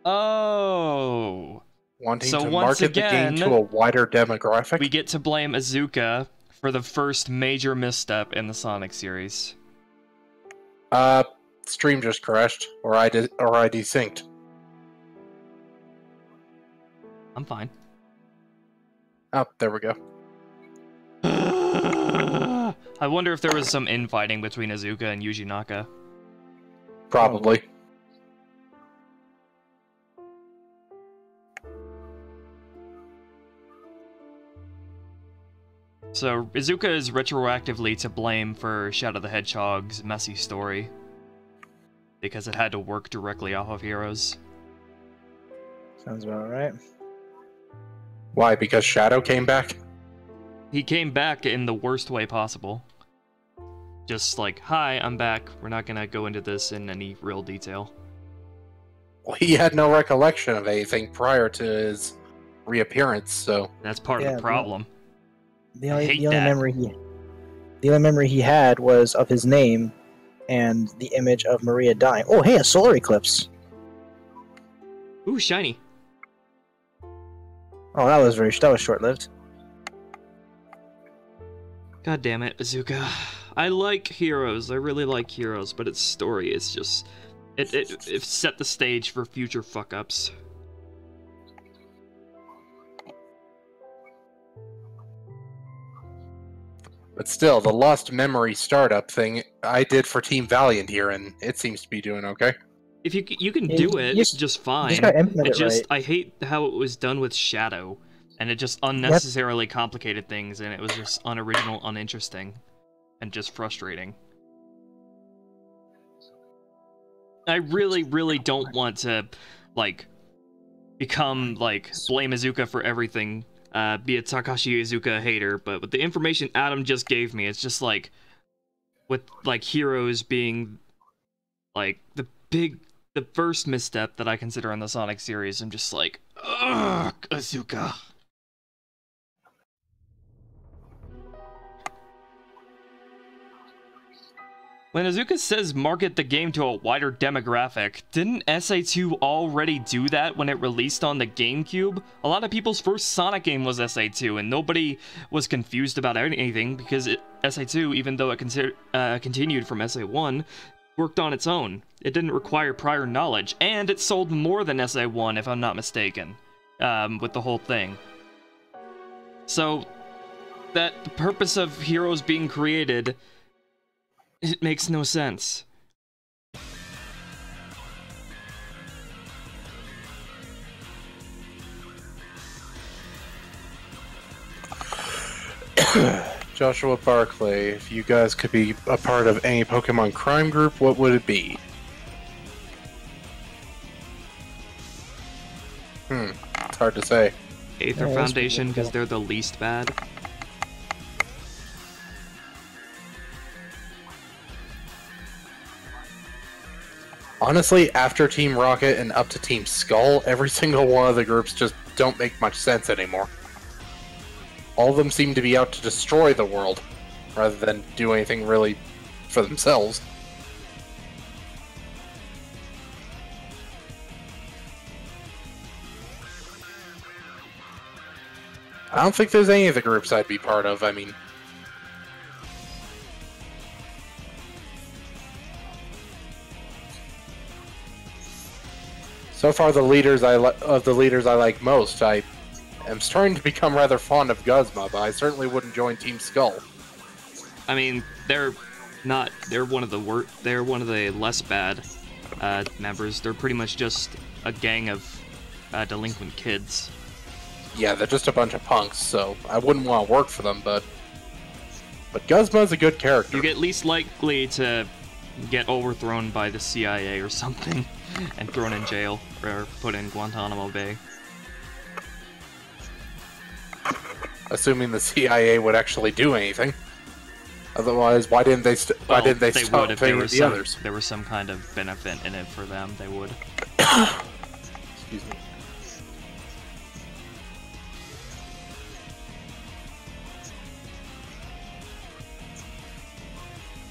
Speaker 1: Oh!
Speaker 2: Wanting
Speaker 1: so
Speaker 2: to
Speaker 1: once
Speaker 2: market
Speaker 1: again,
Speaker 2: the game to a wider demographic?
Speaker 1: We get to blame Iizuka for the first major misstep in the Sonic series.
Speaker 2: Stream just crashed, or I desynced.
Speaker 1: I'm fine.
Speaker 2: Oh, there we go.
Speaker 1: I wonder if there was some infighting between Iizuka and Yuji Naka.
Speaker 2: Probably.
Speaker 1: So, Iizuka is retroactively to blame for Shadow the Hedgehog's messy story, because it had to work directly off of Heroes.
Speaker 3: Sounds about right.
Speaker 2: Why? Because Shadow came back?
Speaker 1: He came back in the worst way possible. Just like, hi, I'm back. We're not gonna go into this in any real detail.
Speaker 2: Well, he had no recollection of anything prior to his reappearance, so...
Speaker 1: That's part of the problem.
Speaker 3: The only memory he had was of his name and the image of Maria dying. Oh, hey, a solar eclipse.
Speaker 1: Ooh, shiny.
Speaker 3: Oh, that was short-lived.
Speaker 1: God damn it, Iizuka. I like Heroes. I really like Heroes, but its story is just... It set the stage for future fuck-ups.
Speaker 2: But still, the Lost Memory startup thing I did for Team Valiant here, and it seems to be doing okay.
Speaker 1: If you can do it just fine.
Speaker 3: You just gotta implement it right.
Speaker 1: I hate how it was done with Shadow, and it just unnecessarily complicated things, and it was just unoriginal, uninteresting, and just frustrating. I really, really don't want to, like, become, like, blame Izuka for everything, be a Takashi Izuka hater, but with the information Adam just gave me, it's just like, with, like, Heroes being, like, the first misstep that I consider in the Sonic series, I'm just like, ugh, Izuka. When Izuka says market the game to a wider demographic, didn't SA2 already do that when it released on the GameCube? A lot of people's first Sonic game was SA2, and nobody was confused about anything because SA2, even though it continued from SA1, worked on its own. It didn't require prior knowledge, and it sold more than SA1, if I'm not mistaken, with the whole thing. So, that the purpose of Heroes being created, it makes no sense.
Speaker 2: Joshua Barclay, if you guys could be a part of any Pokemon crime group, what would it be? It's hard to say.
Speaker 1: Aether Foundation, because they're the least bad.
Speaker 2: Honestly, after Team Rocket and up to Team Skull, every single one of the groups just don't make much sense anymore. All of them seem to be out to destroy the world, rather than do anything really for themselves. I don't think there's any of the groups I'd be part of, I mean... So far, the leaders I like most, I am starting to become rather fond of Guzma, but I certainly wouldn't join Team Skull.
Speaker 1: I mean, they're one of the less bad members. They're pretty much just a gang of delinquent kids.
Speaker 2: Yeah, they're just a bunch of punks, so I wouldn't want to work for them, but Guzma's a good character.
Speaker 1: You get least likely to get overthrown by the CIA or something and thrown in jail or put in Guantanamo Bay.
Speaker 2: Assuming the CIA would actually do anything. Otherwise, why didn't they stop paying the others?
Speaker 1: There was some kind of benefit in it for them, they would.
Speaker 2: Excuse me.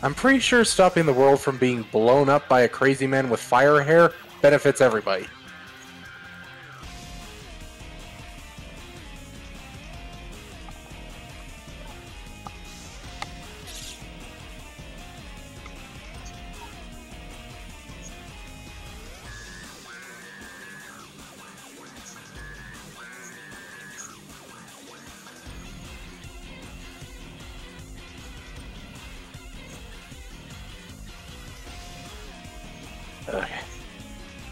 Speaker 2: I'm pretty sure stopping the world from being blown up by a crazy man with fire hair benefits everybody. Okay.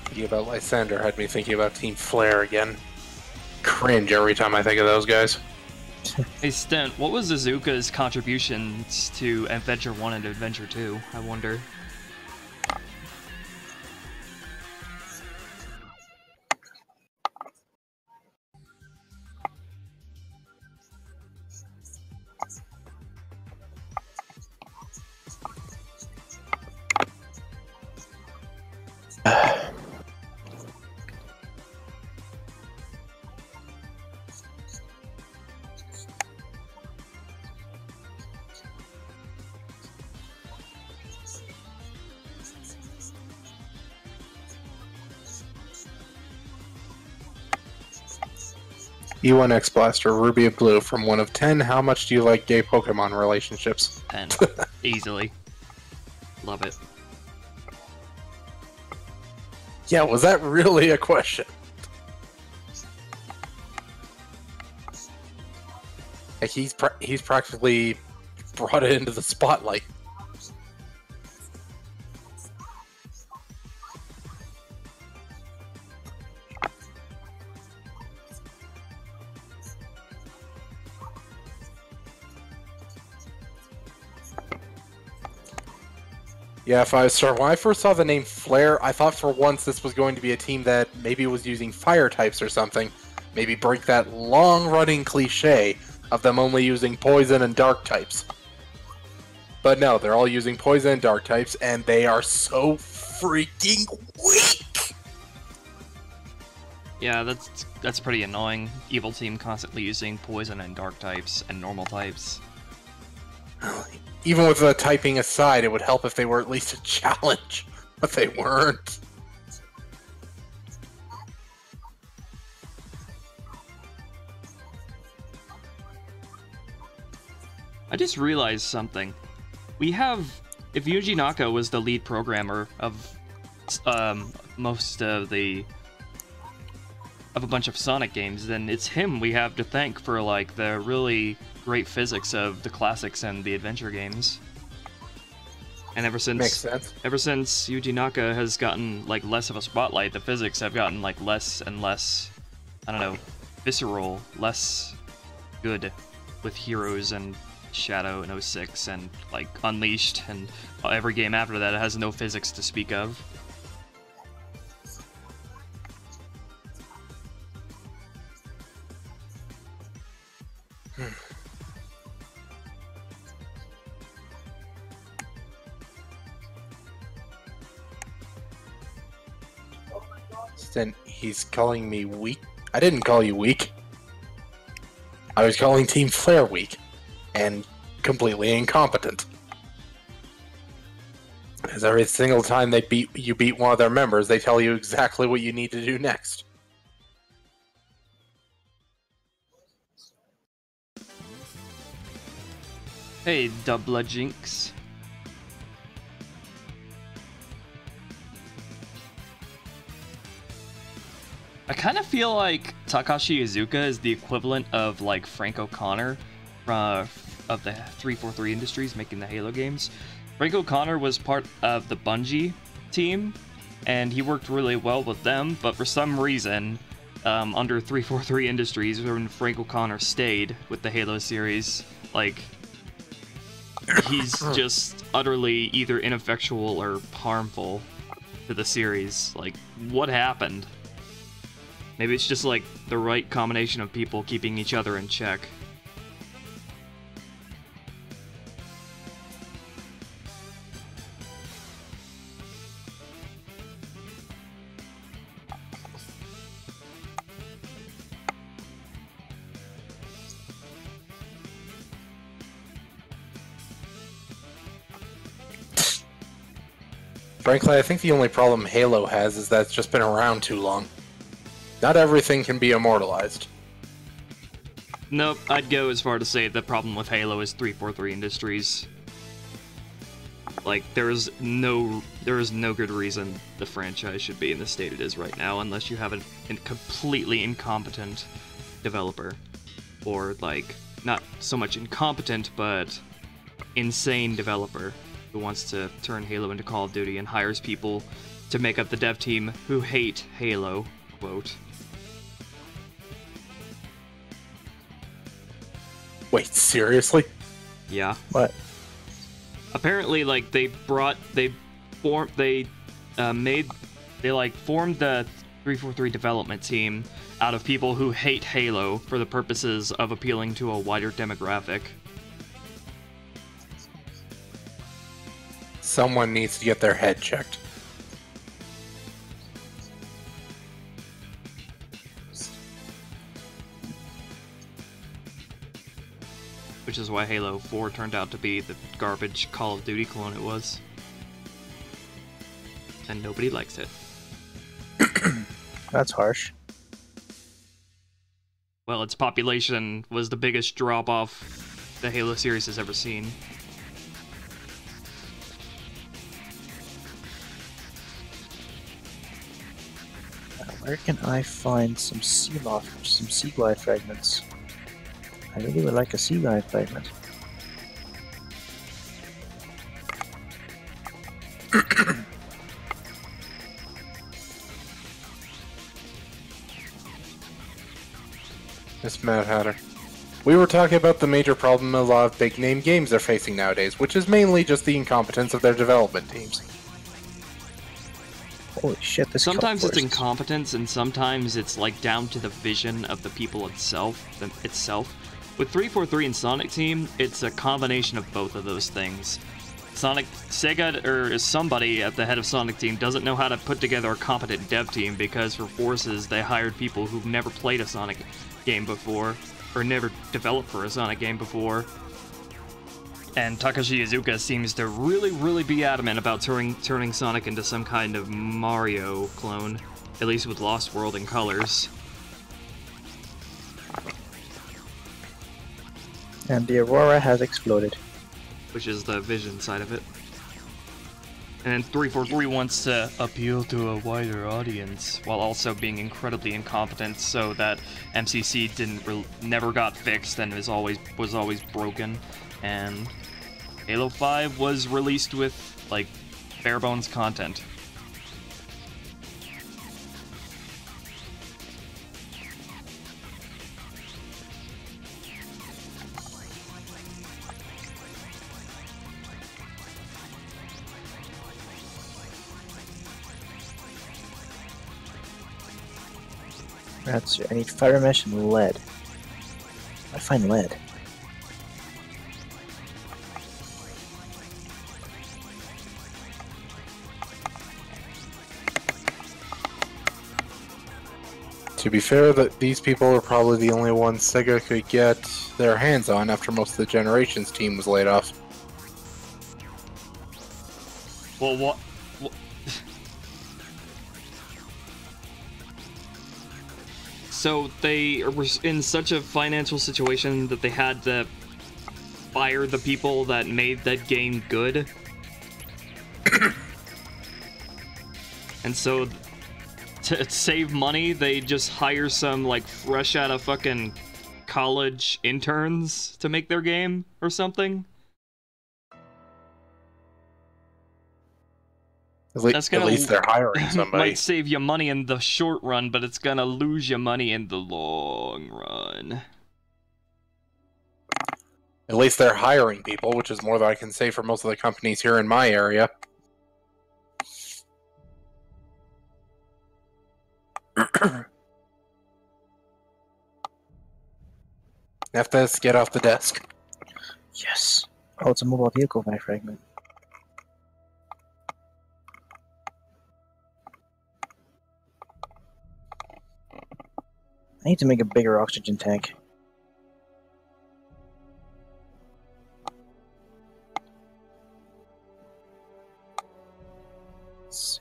Speaker 2: Thinking about Lysander had me thinking about Team Flare again. Cringe every time I think of those guys.
Speaker 1: Hey Stent, what was Izuka's contributions to Adventure 1 and Adventure 2, I wonder?
Speaker 2: E1 X Blaster, Ruby of Blue, from 1 of 10, how much do you like gay Pokemon relationships?
Speaker 1: 10. Easily. Love it.
Speaker 2: Yeah, was that really a question? Like he's practically brought it into the spotlight. Yeah, when I first saw the name Flare, I thought for once this was going to be a team that maybe was using fire types or something. Maybe break that long-running cliche of them only using poison and dark types. But no, they're all using poison and dark types, and they are so freaking weak!
Speaker 1: Yeah, that's pretty annoying. Evil team constantly using poison and dark types and normal types.
Speaker 2: Even with the typing aside, it would help if they were at least a challenge, but they weren't.
Speaker 1: I just realized something. If Yuji Naka was the lead programmer of most of a bunch of Sonic games, then it's him we have to thank for like the really great physics of the classics and the adventure games. And ever since Yuji Naka has gotten like less of a spotlight, the physics have gotten like less and less, I don't know, visceral, less good with Heroes and Shadow and 06 and like Unleashed, and every game after that has no physics to speak of.
Speaker 2: Then he's calling me weak. I didn't call you weak. I was calling Team Flare weak and completely incompetent. Because every single time you beat one of their members, they tell you exactly what you need to do next.
Speaker 1: Hey, Doublajynxx. I kind of feel like Takashi Iizuka is the equivalent of like Frank O'Connor of the 343 Industries making the Halo games. Frank O'Connor was part of the Bungie team, and he worked really well with them, but for some reason, under 343 Industries, when Frank O'Connor stayed with the Halo series, like, he's just utterly either ineffectual or harmful to the series. Like, what happened? Maybe it's just like the right combination of people keeping each other in check.
Speaker 2: Frankly, I think the only problem Halo has is that it's just been around too long. Not everything can be immortalized.
Speaker 1: Nope, I'd go as far to say the problem with Halo is 343 Industries. Like, there is no good reason the franchise should be in the state it is right now, unless you have a completely incompetent developer. Or, like, not so much incompetent, but insane developer who wants to turn Halo into Call of Duty and hires people to make up the dev team who hate Halo, quote.
Speaker 2: Wait, seriously?
Speaker 1: Yeah.
Speaker 3: What?
Speaker 1: Apparently, like, they formed the 343 development team out of people who hate Halo for the purposes of appealing to a wider demographic.
Speaker 2: Someone needs to get their head checked.
Speaker 1: Which is why Halo 4 turned out to be the garbage Call of Duty clone it was. And nobody likes it.
Speaker 3: That's harsh.
Speaker 1: Well, its population was the biggest drop-off the Halo series has ever seen.
Speaker 3: Where can I find some sea glide fragments? I really would like a sea glide fragment.
Speaker 2: Miss Mad Hatter. We were talking about the major problem a lot of big-name games are facing nowadays, which is mainly just the incompetence of their development teams.
Speaker 3: Holy shit, this
Speaker 1: Sometimes it's
Speaker 3: forest.
Speaker 1: incompetence, and sometimes it's like down to the vision of the people itself. With 343 and Sonic Team, it's a combination of both of those things. Sega, or somebody at the head of Sonic Team, doesn't know how to put together a competent dev team because for Forces, they hired people who've never played a Sonic game before, or never developed for a Sonic game before. And Takashi Iizuka seems to really be adamant about turning Sonic into some kind of Mario clone, at least with Lost World and Colors.
Speaker 3: And the Aurora has exploded.
Speaker 1: Which is the vision side of it. And 343 wants to appeal to a wider audience, while also being incredibly incompetent, so that MCC never got fixed and was always broken. And Halo 5 was released with like bare bones content.
Speaker 3: I need fire mesh and lead. I find lead.
Speaker 2: To be fair, that these people are probably the only ones Sega could get their hands on after most of the Generations team was laid off.
Speaker 1: Well, what? So they were in such a financial situation that they had to fire the people that made that game good. And so to save money, they just hire some like fresh out of fucking college interns to make their game or something.
Speaker 2: At least they're hiring somebody.
Speaker 1: Might save you money in the short run, but it's gonna lose you money in the long run.
Speaker 2: At least they're hiring people, which is more than I can say for most of the companies here in my area. FS, get off the desk.
Speaker 3: Yes. Oh, it's a mobile vehicle by fragment. I need to make a bigger oxygen tank. Let's see.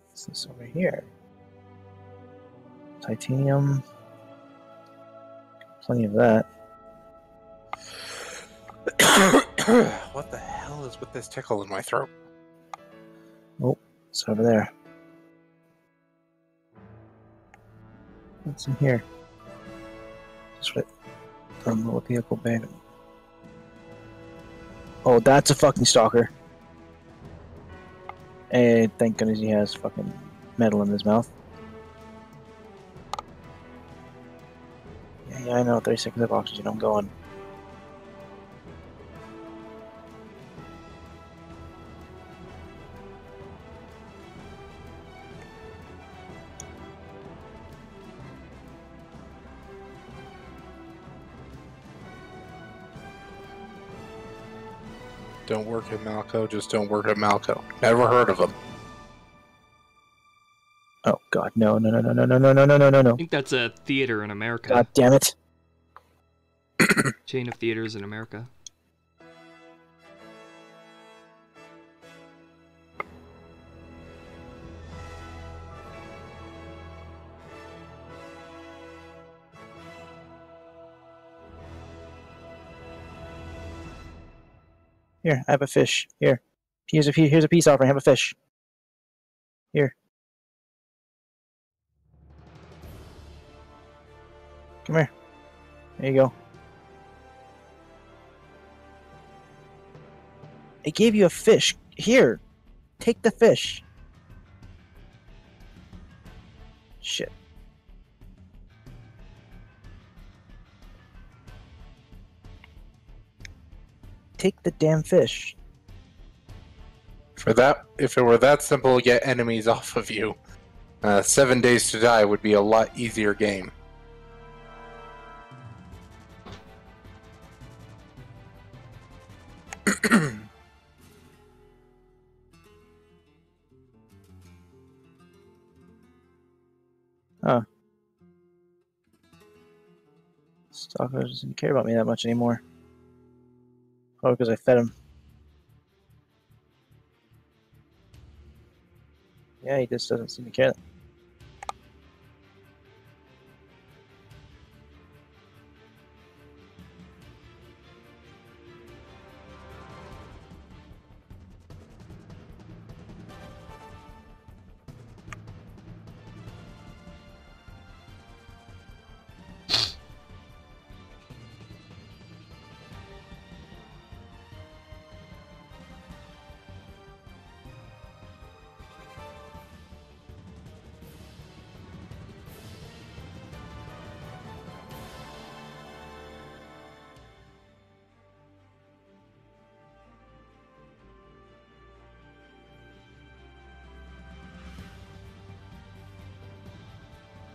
Speaker 3: What's this over here? Titanium. Plenty of that.
Speaker 2: What the hell is with this tickle in my throat?
Speaker 3: Oh, it's over there. What's in here? Just what? Little vehicle bag. Oh, that's a fucking stalker. And thank goodness he has fucking metal in his mouth. Yeah, I know. 30 seconds of oxygen. I'm going.
Speaker 2: Don't work at Malco, just don't work at Malco. Never heard of them.
Speaker 3: Oh god, no.
Speaker 1: I think that's a theater in America.
Speaker 3: God damn it.
Speaker 1: Chain of theaters in America.
Speaker 3: Here, I have a fish. Here. Here's a peace offering. I have a fish. Here. Come here. There you go. I gave you a fish. Here, take the fish. Shit. Take the damn fish.
Speaker 2: For that, if it were that simple to get enemies off of you, 7 Days to Die would be a lot easier game.
Speaker 3: Huh. Stalker doesn't care about me that much anymore. Oh, because I fed him. Yeah, he just doesn't seem to care.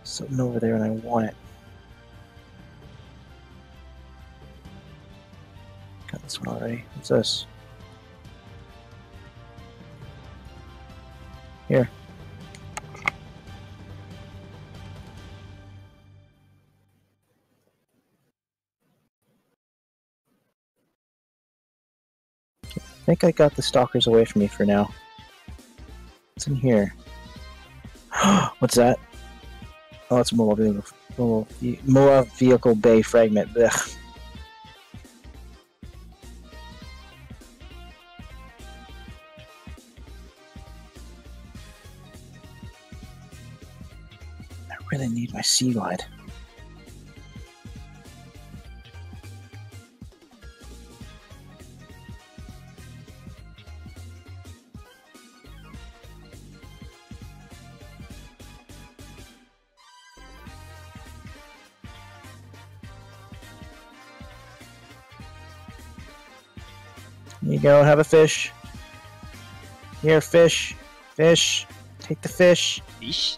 Speaker 3: Something over there and I want it. Got this one already. What's this? Here. I think I got the stalkers away from me for now. What's in here? What's that? Oh, it's a mobile vehicle bay fragment. Blech. I really need my sea glide. Here you go, have a fish. Here, fish. Fish. Take the fish.
Speaker 1: Fish?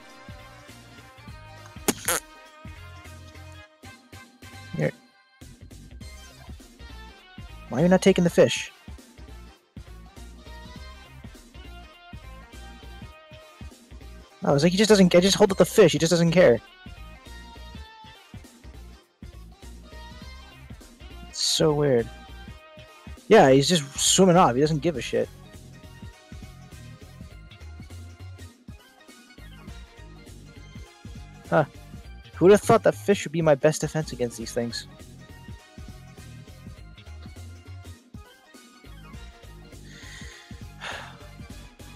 Speaker 3: Here. Why are you not taking the fish? Oh, it's like he just doesn't. I just hold up the fish. He just doesn't care. It's so weird. Yeah, he's just swimming off. He doesn't give a shit. Huh. Who would have thought that fish would be my best defense against these things?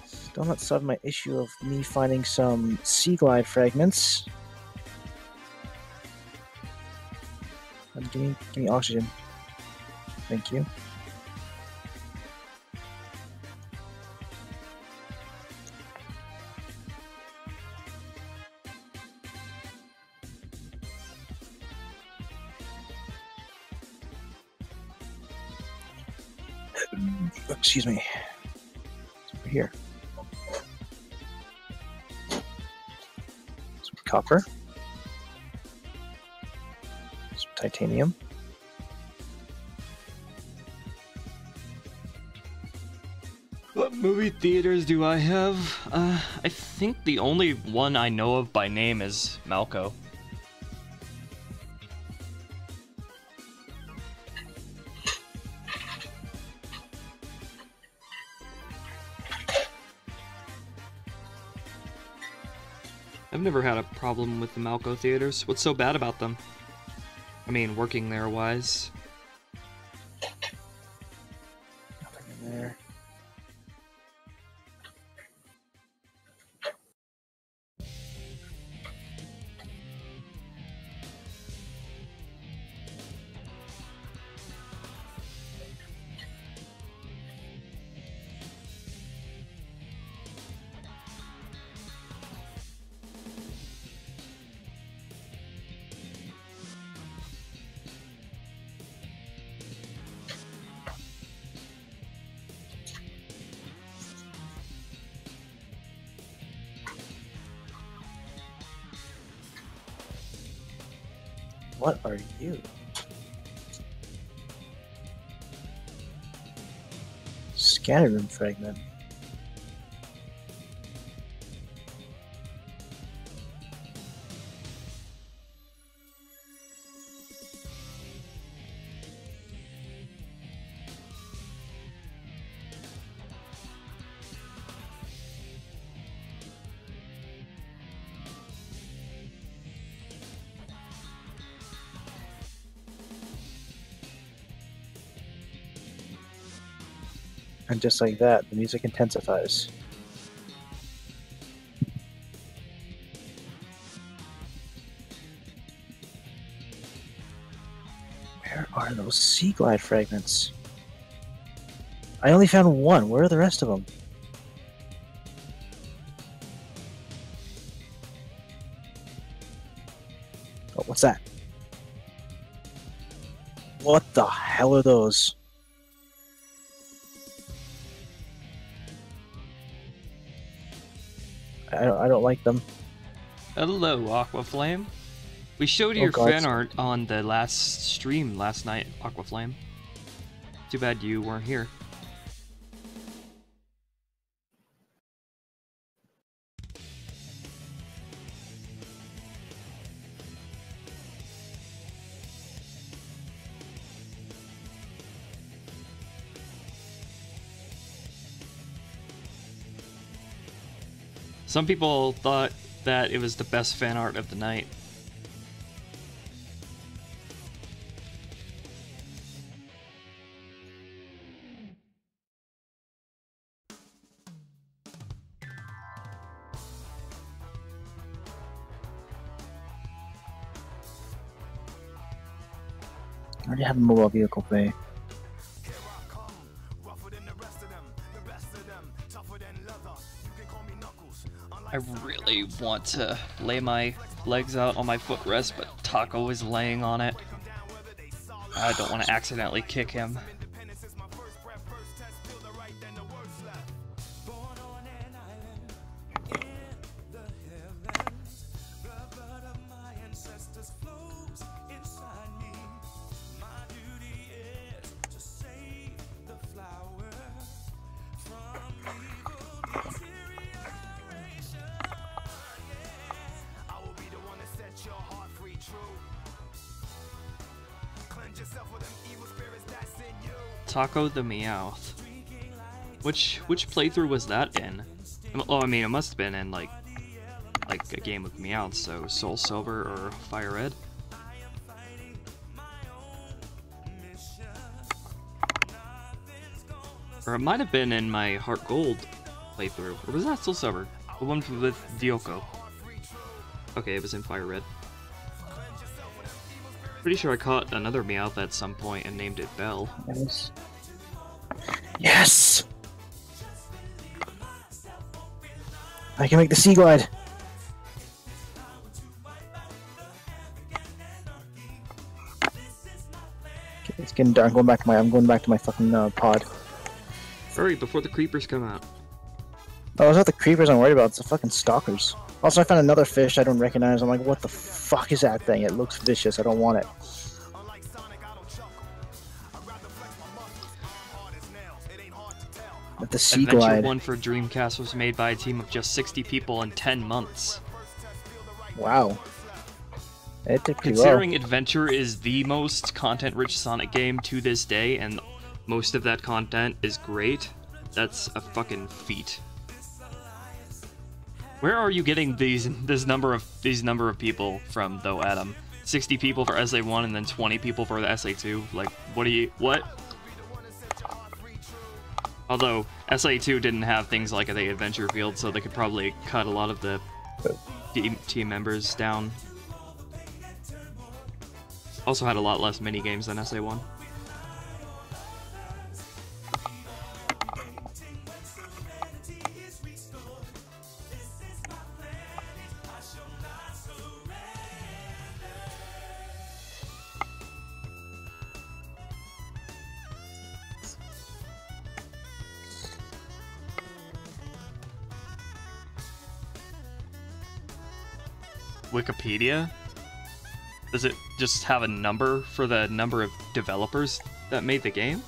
Speaker 3: Still not solved my issue of me finding some sea glide fragments. Give me oxygen. Thank you. Excuse me. It's over here. Some copper. Some titanium.
Speaker 1: What movie theaters do I have? I think the only one I know of by name is Malco. I've never had a problem with the Malco theaters. What's so bad about them? I mean, working there wise.
Speaker 3: Nothing in there. What are you? Scanner room fragment. And just like that, the music intensifies. Where are those sea glide fragments? I only found one. Where are the rest of them? Oh, what's that? What the hell are those? I don't like them.
Speaker 1: Hello, Aquaflame. We showed your fan art on the last stream last night, Aquaflame. Too bad you weren't here. Some people thought that it was the best fan art of the night.
Speaker 3: I already have a mobile vehicle bay.
Speaker 1: I really want to lay my legs out on my footrest, but Taco is laying on it. I don't want to accidentally kick him. Taco the Meowth. Which playthrough was that in? Oh, I mean, it must have been in like a game with Meowth, so Soul Silver or Fire Red. Or it might have been in my Heart Gold playthrough. Or was that Soul Silver? The one with Dioko. Okay, it was in Fire Red. Pretty sure I caught another Meowth at some point and named it Belle.
Speaker 3: Yes. Yes! I can make the sea glide. Okay, it's getting dark. I'm going back to my fucking pod.
Speaker 1: Hurry before the creepers come out.
Speaker 3: Oh, it's not the creepers I'm worried about. It's the fucking stalkers. Also, I found another fish I don't recognize. I'm like, what the fuck is that thing? It looks vicious. I don't want it. But the sea
Speaker 1: Adventure
Speaker 3: glide.
Speaker 1: 1 for Dreamcast was made by a team of just 60 people in 10 months.
Speaker 3: Wow. It did pretty
Speaker 1: Considering
Speaker 3: well.
Speaker 1: Adventure is the most content-rich Sonic game to this day, and most of that content is great, that's a fucking feat. Where are you getting this number of people from, though, Adam? 60 people for SA1 and then 20 people for the SA2? Like, what? Although, SA2 didn't have things like the adventure field, so they could probably cut a lot of the team members down. Also had a lot less mini-games than SA1. Wikipedia? Does it just have a number for the number of developers that made the game?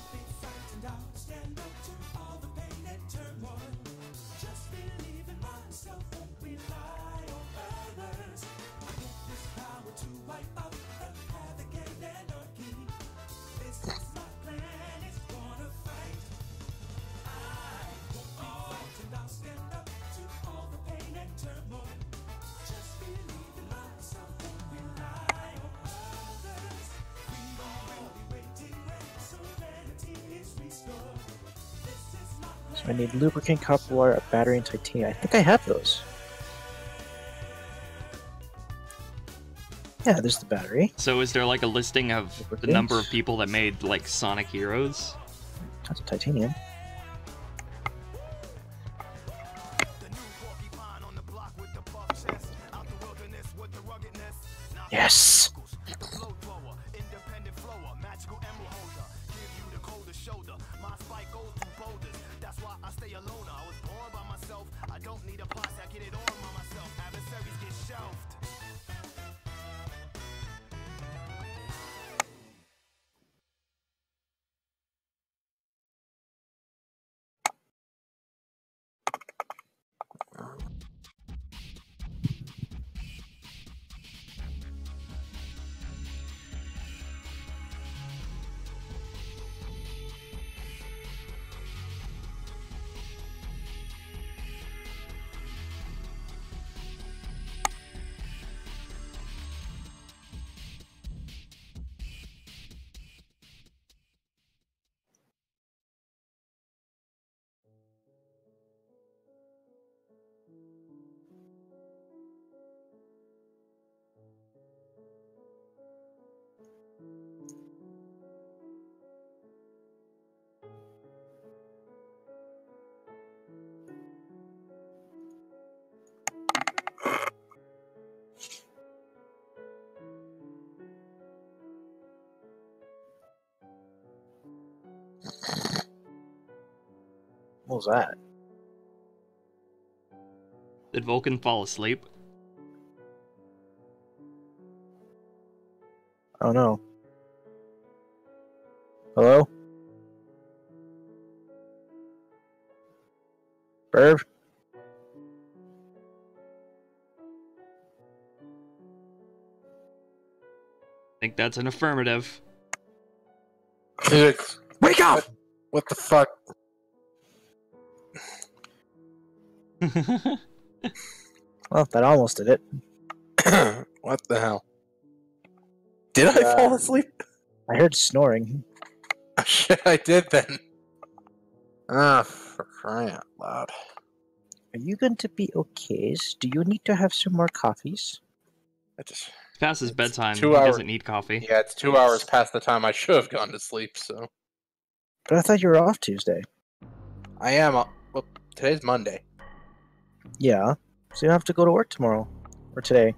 Speaker 3: So I need lubricant, copper wire, a battery, and titanium. I think I have those. Yeah, there's the battery.
Speaker 1: So is there like a listing of the number of people that made like Sonic Heroes?
Speaker 3: That's titanium. Yes! What was that?
Speaker 1: Did Vulcan fall asleep?
Speaker 3: Oh no. Hello? Burb?
Speaker 1: I think that's an affirmative.
Speaker 3: Wake up!
Speaker 2: What the fuck?
Speaker 3: Well, that almost did it.
Speaker 2: What the hell? Did I fall asleep?
Speaker 3: I heard snoring.
Speaker 2: Oh, shit, I did then. Ah, for crying out loud.
Speaker 3: Are you going to be okay? Do you need to have some more coffees?
Speaker 1: It's past his bedtime. He
Speaker 2: 2 hours.
Speaker 1: doesn't need coffee.
Speaker 2: Yeah, it's 2 hours past the time I should have gone to sleep, so.
Speaker 3: But I thought you were off Tuesday.
Speaker 2: I am. Well, today's Monday.
Speaker 3: Yeah. So you have to go to work tomorrow. Or today.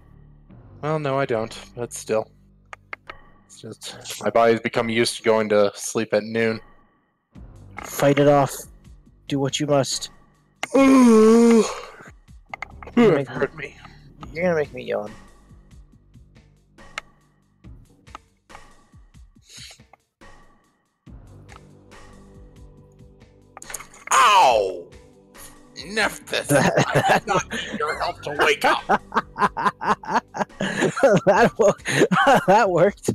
Speaker 2: Well, no, I don't, but still. It's just. My body's become used to going to sleep at noon.
Speaker 3: Fight it off. Do what you must.
Speaker 2: Ooh.
Speaker 3: Make-
Speaker 2: Hurt me.
Speaker 3: You're gonna make me yawn.
Speaker 2: Ow! Nephthys! I did not need your help to wake up!
Speaker 3: that worked.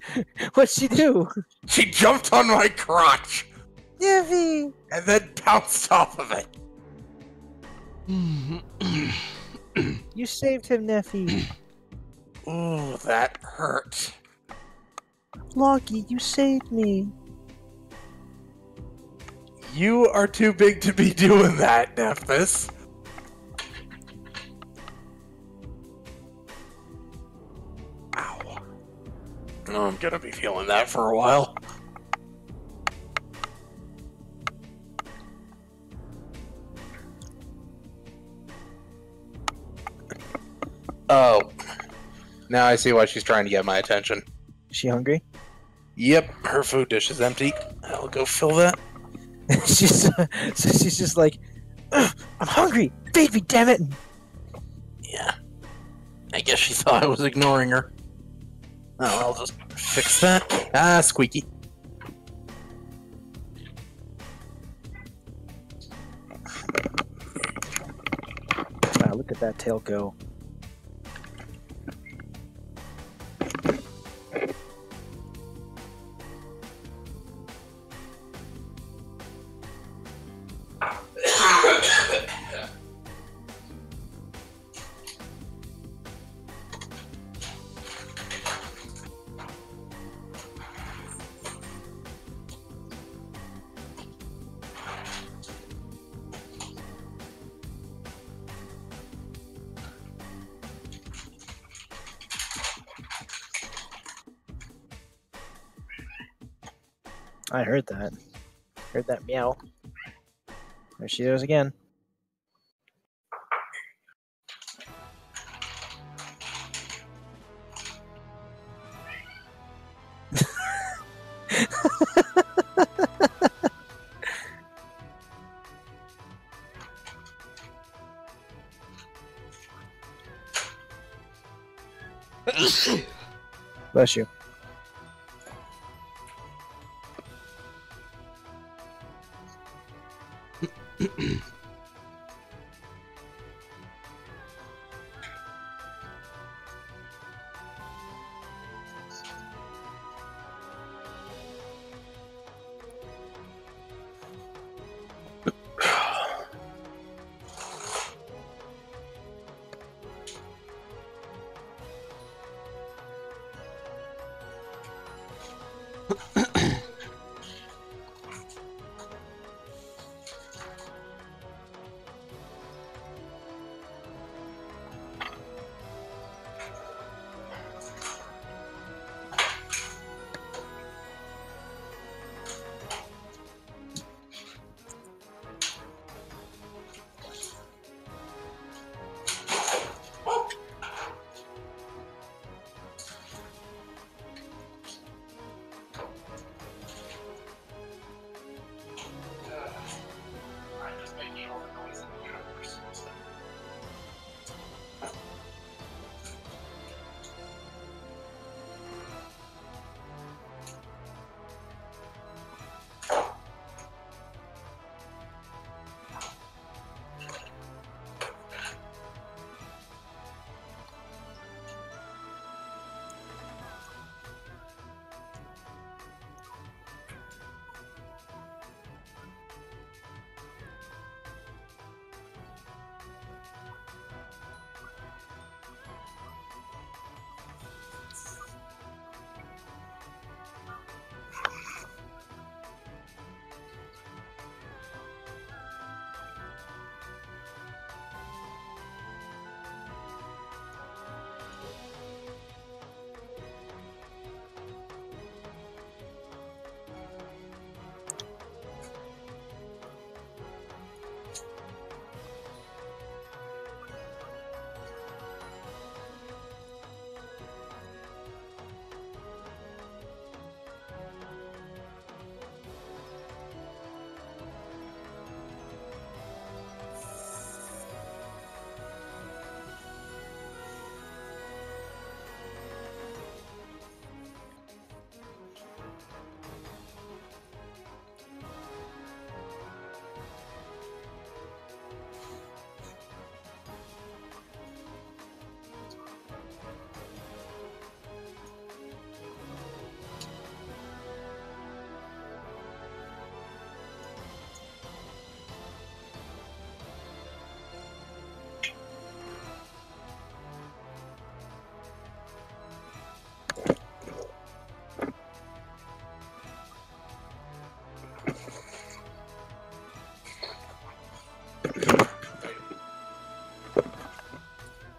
Speaker 3: What'd she do?
Speaker 2: She jumped on my crotch!
Speaker 3: Neffy!
Speaker 2: And then bounced off of it!
Speaker 3: You saved him, Neffy.
Speaker 2: Ooh, that hurt.
Speaker 3: Loggy, you saved me.
Speaker 2: You are too big to be doing that, Nephthys. Ow. Oh, I'm gonna be feeling that for a while. Oh. Now I see why she's trying to get my attention.
Speaker 3: Is she hungry?
Speaker 2: Yep, her food dish is empty. I'll go fill that.
Speaker 3: she's just like, I'm hungry. Feed me, damn it.
Speaker 2: Yeah. I guess she thought I was ignoring her. Oh, I'll just fix that. Ah, squeaky.
Speaker 3: Wow, look at that tail go. I heard that. Heard that meow. There she goes again. Bless you.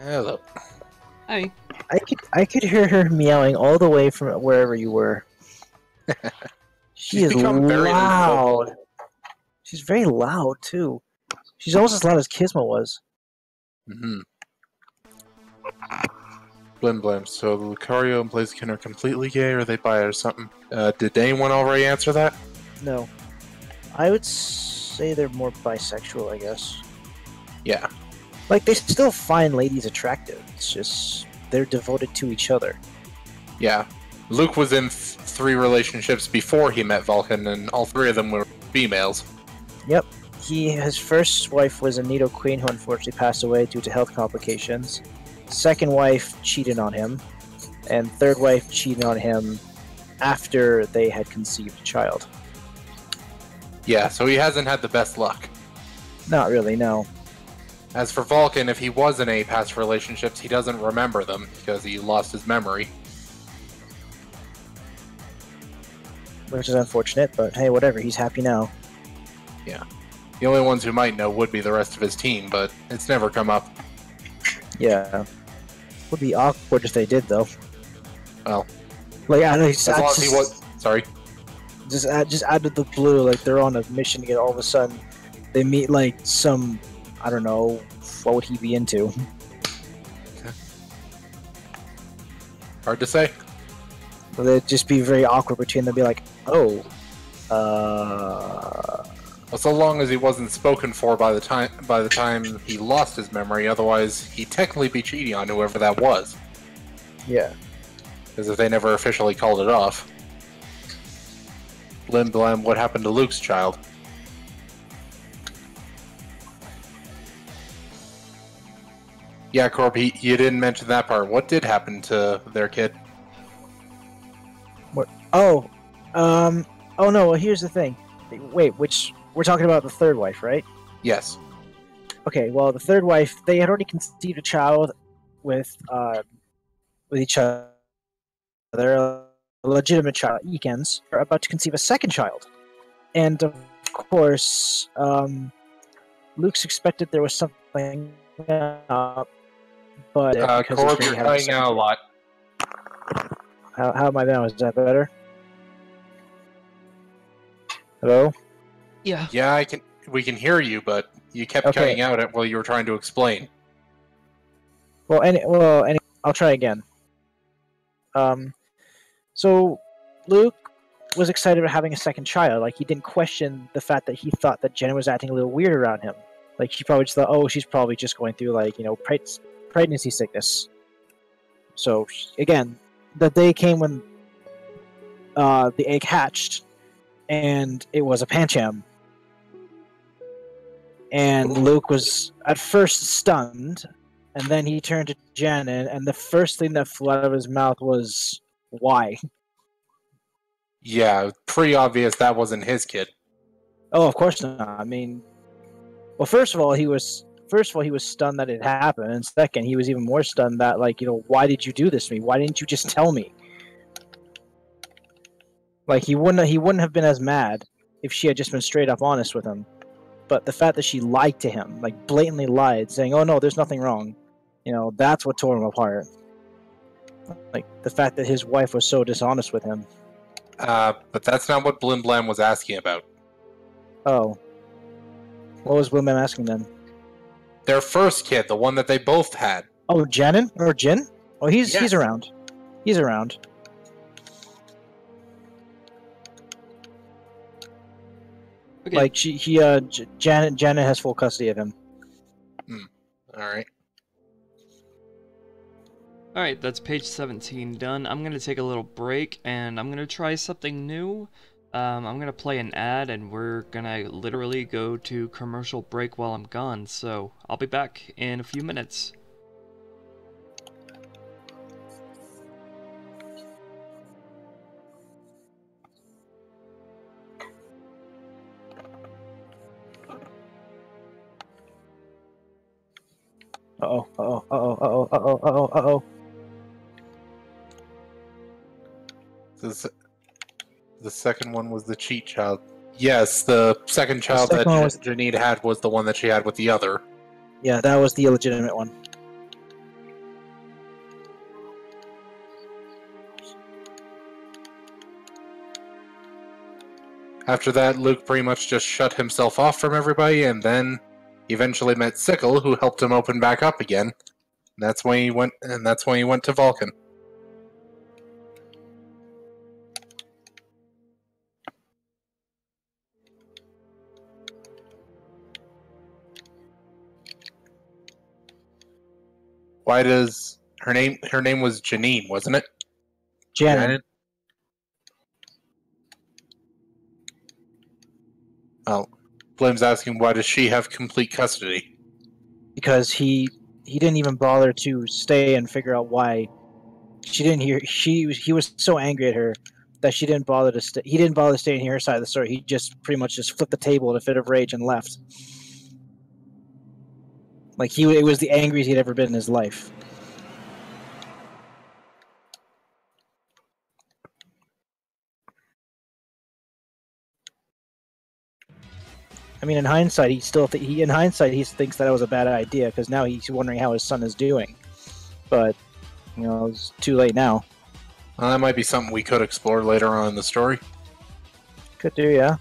Speaker 2: Hello.
Speaker 1: Hi.
Speaker 3: I could hear her meowing all the way from wherever you were. She is
Speaker 2: become very
Speaker 3: loud. She's very loud too. She's almost as loud as Kisma was.
Speaker 2: Mm-hmm. Blim blim. So Lucario and Blaziken are completely gay, or are they bi or something? Did anyone already answer that?
Speaker 3: No, I would say they're more bisexual. I guess.
Speaker 2: Yeah.
Speaker 3: Like they still find ladies attractive. It's just they're devoted to each other.
Speaker 2: Yeah. Luke was in 3 relationships before he met Vulcan, and all 3 of them were females.
Speaker 3: Yep. His first wife was a Nido Queen who unfortunately passed away due to health complications. Second wife cheated on him. And third wife cheated on him after they had conceived a child.
Speaker 2: Yeah, so he hasn't had the best luck.
Speaker 3: Not really, no.
Speaker 2: As for Vulcan, if he was in any past relationships, he doesn't remember them because he lost his memory.
Speaker 3: Which is unfortunate, but hey, whatever, he's happy now.
Speaker 2: Yeah. The only ones who might know would be the rest of his team, but it's never come up.
Speaker 3: Yeah. Would be awkward if they did, though.
Speaker 2: Well,
Speaker 3: like,
Speaker 2: as long as he was... Sorry?
Speaker 3: Just out of the blue, like, they're on a mission to get all of a sudden, they meet, like, some... I don't know, what would he be into?
Speaker 2: Hard to say.
Speaker 3: Well, they'd just be very awkward between them, be like, oh,
Speaker 2: Well, so long as he wasn't spoken for by the time he lost his memory, otherwise he'd technically be cheating on whoever that was.
Speaker 3: Yeah.
Speaker 2: Because if they never officially called it off. Blim blam, what happened to Luke's child? Yeah, Corb, you didn't mention that part. What did happen to their kid?
Speaker 3: What? Oh, oh no, well, here's the thing. Wait, we're talking about the third wife, right?
Speaker 2: Yes.
Speaker 3: Okay, well, the third wife, they had already conceived a child with each other, a legitimate child. Eakins are about to conceive a second child, and of course, Luke suspected there was something up, but
Speaker 2: Corb, you're cutting out a lot.
Speaker 3: How am I now? Is that better? Hello?
Speaker 1: Yeah.
Speaker 2: Yeah, we can hear you, but you kept cutting out while you were trying to explain.
Speaker 3: Well, I'll try again. So Luke was excited about having a second child. Like, he didn't question the fact that he thought that Jenna was acting a little weird around him. Like, he probably just thought, oh, she's probably just going through, like, pregnancy sickness. So, again, the day came when the egg hatched, and it was a Pancham. And Luke was at first stunned, and then he turned to Janet, and the first thing that flew out of his mouth was, why?
Speaker 2: Yeah, pretty obvious that wasn't his kid.
Speaker 3: Oh, of course not. I mean, well, first of all, he was stunned that it happened, and second, he was even more stunned that, like, why did you do this to me? Why didn't you just tell me? Like, he wouldn't have been as mad if she had just been straight up honest with him. But the fact that she lied to him, like, blatantly lied, saying, oh no, there's nothing wrong, that's what tore him apart. Like, the fact that his wife was so dishonest with him.
Speaker 2: But that's not what Blim Blam was asking about.
Speaker 3: Oh. What was Blim Blam asking then?
Speaker 2: Their first kid, the one that they both had.
Speaker 3: Oh, Janin? Or Jin? Oh, he's around. He's around.
Speaker 1: Okay.
Speaker 3: Like, Janet has full custody of him.
Speaker 2: Alright.
Speaker 1: Alright, that's page 17 done. I'm going to take a little break, and I'm going to try something new. I'm going to play an ad, and we're going to literally go to commercial break while I'm gone, so I'll be back in a few minutes.
Speaker 3: Uh-oh.
Speaker 2: The second one was the cheat child. Yes, the second child that Janine had was the one that she had with the other.
Speaker 3: Yeah, that was the illegitimate one.
Speaker 2: After that, Luke pretty much just shut himself off from everybody, and then eventually met Sickle, who helped him open back up again. That's when he went to Vulcan. Why does her name was Janine, wasn't it?
Speaker 3: Janet.
Speaker 2: Oh, Blim's asking why does she have complete custody?
Speaker 3: Because he didn't even bother to stay and figure out why she didn't hear. He was so angry at her that she didn't bother to stay. He didn't bother to stay and hear her side of the story. He just pretty much just flipped the table in a fit of rage and left. Like it was the angriest he'd ever been in his life. I mean, in hindsight, he still he thinks that it was a bad idea because now he's wondering how his son is doing. But you know, it's too late now.
Speaker 2: Well, that might be something we could explore later on in the story.
Speaker 3: Could do, yeah.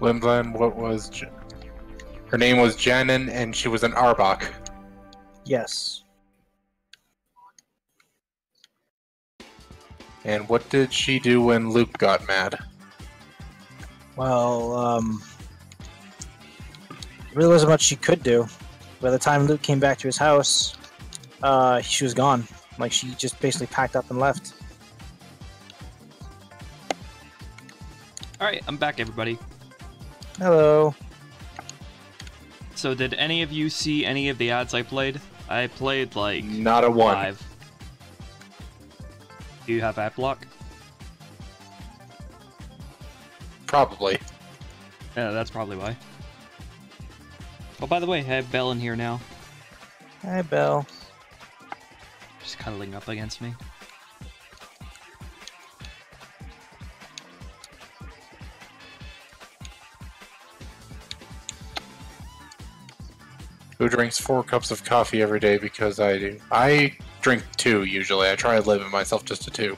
Speaker 2: Limblam, her name was Janin, and she was an Arbok.
Speaker 3: Yes.
Speaker 2: And what did she do when Luke got mad?
Speaker 3: Well, really wasn't much she could do. By the time Luke came back to his house, she was gone. Like, she just basically packed up and left.
Speaker 1: Alright, I'm back, everybody.
Speaker 3: Hello.
Speaker 1: So did any of you see any of the ads I played? I played like
Speaker 2: Not a one.
Speaker 1: 5. Do you have ad block?
Speaker 2: Probably.
Speaker 1: Yeah, that's probably why. Oh, by the way, I have Belle in here now.
Speaker 3: Hi, Belle.
Speaker 1: She's cuddling up against me.
Speaker 2: Who drinks 4 cups of coffee every day? Because I do. I drink 2 usually. I try to limit myself just to 2.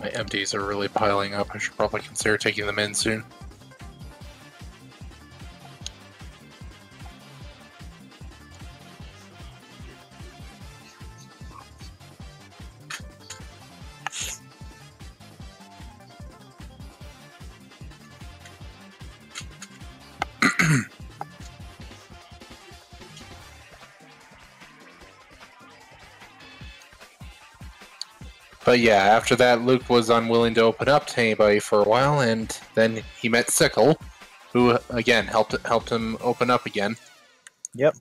Speaker 2: My empties are really piling up. I should probably consider taking them in soon. But yeah, after that, Luke was unwilling to open up to anybody for a while, and then he met Sickle, who again helped him open up again.
Speaker 3: Yep.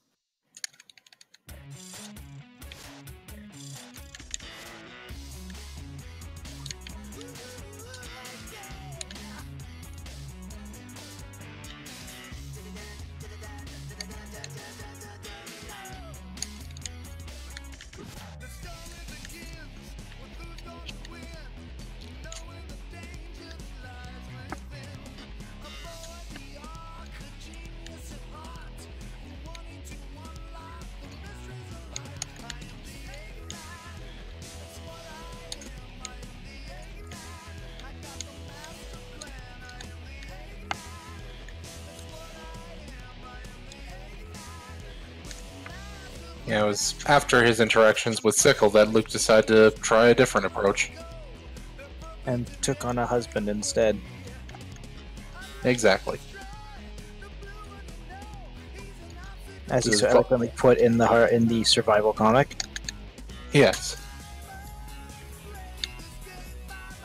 Speaker 2: Yeah, it was after his interactions with Sickle that Luke decided to try a different approach.
Speaker 3: And took on a husband instead.
Speaker 2: Exactly.
Speaker 3: As he so eloquently put in the survival comic.
Speaker 2: Yes.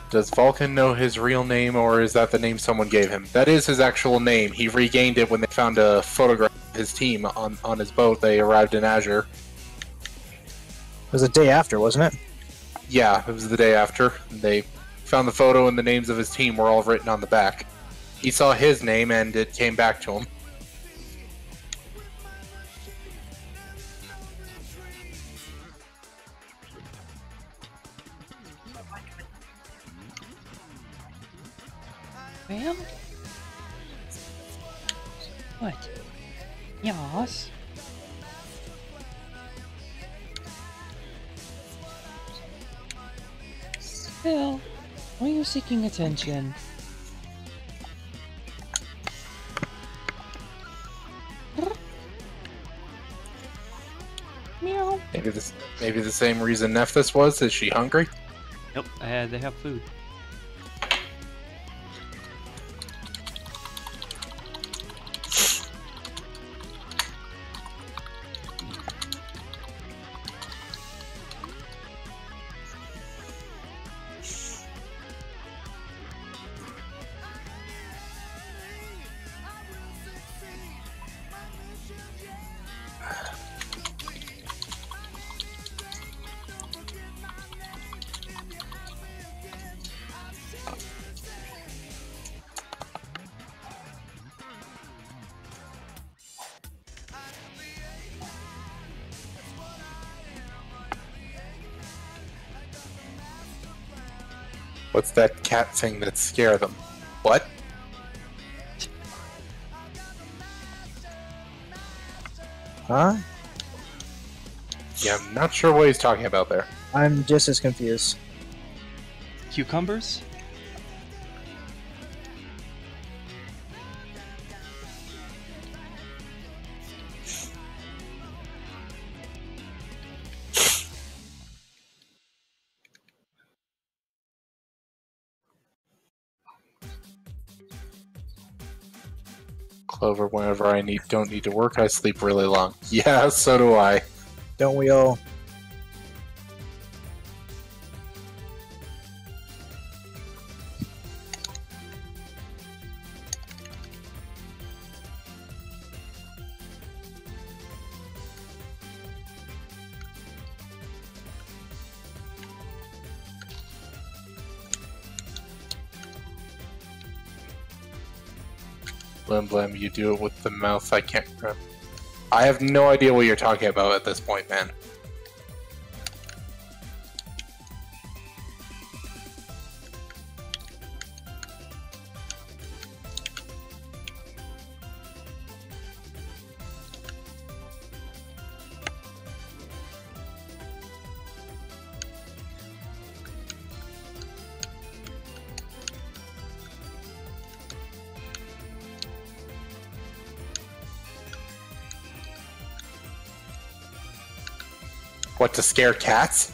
Speaker 2: Does Vulcan know his real name, or is that the name someone gave him? That is his actual name. He regained it when they found a photograph of his team on his boat. They arrived in Azure.
Speaker 3: It was the day after, wasn't it?
Speaker 2: Yeah, it was the day after. They found the photo and the names of his team were all written on the back. He saw his name and it came back to him.
Speaker 5: Well? What? Yes? Phil, why are you seeking attention? Meow.
Speaker 2: Maybe the same reason Nephthys was. Is she hungry?
Speaker 1: Nope, they have food.
Speaker 2: What's that cat thing that scared them? What?
Speaker 3: Huh?
Speaker 2: Yeah, I'm not sure what he's talking about there.
Speaker 3: I'm just as confused.
Speaker 1: Cucumbers?
Speaker 2: Clover, whenever I don't need to work, I sleep really long. Yeah, so do I.
Speaker 3: Don't we all?
Speaker 2: Blim blim, you do it with the mouth. I can't. I have no idea what you're talking about at this point, man. What, to scare cats?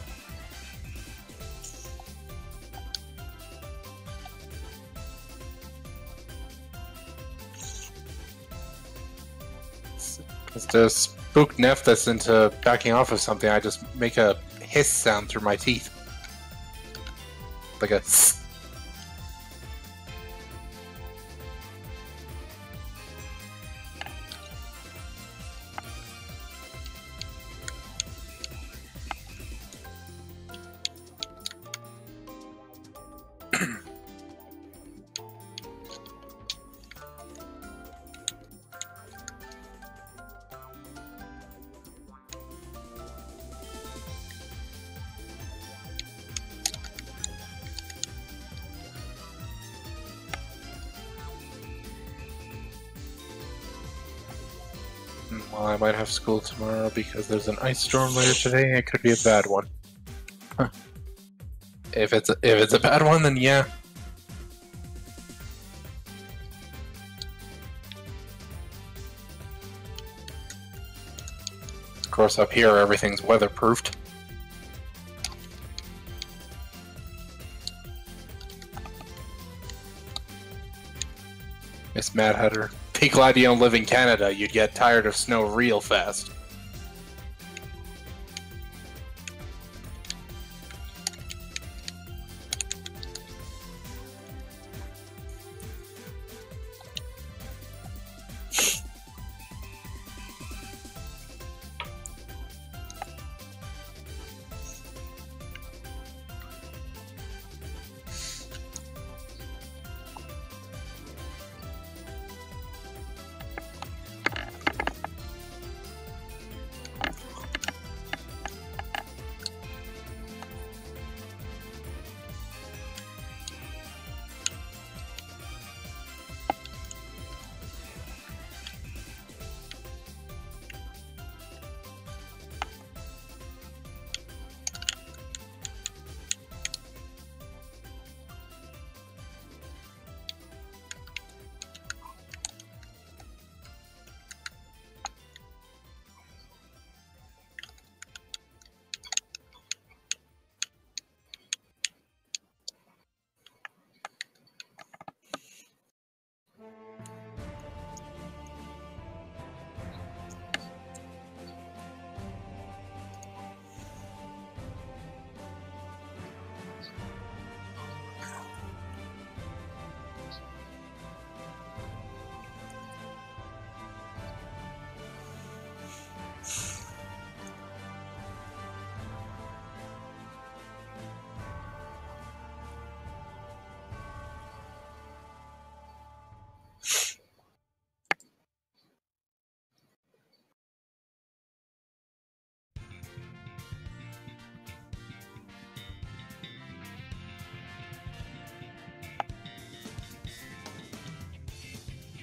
Speaker 2: It's to spook Nephthys into backing off of something, I just make a hiss sound through my teeth. like a. Well, I might have school tomorrow because there's an ice storm later today. It could be a bad one. Huh. If it's a bad one, then yeah. Of course, up here everything's weatherproofed. Miss Mad Hatter. Be glad you don't live in Canada. You'd get tired of snow real fast.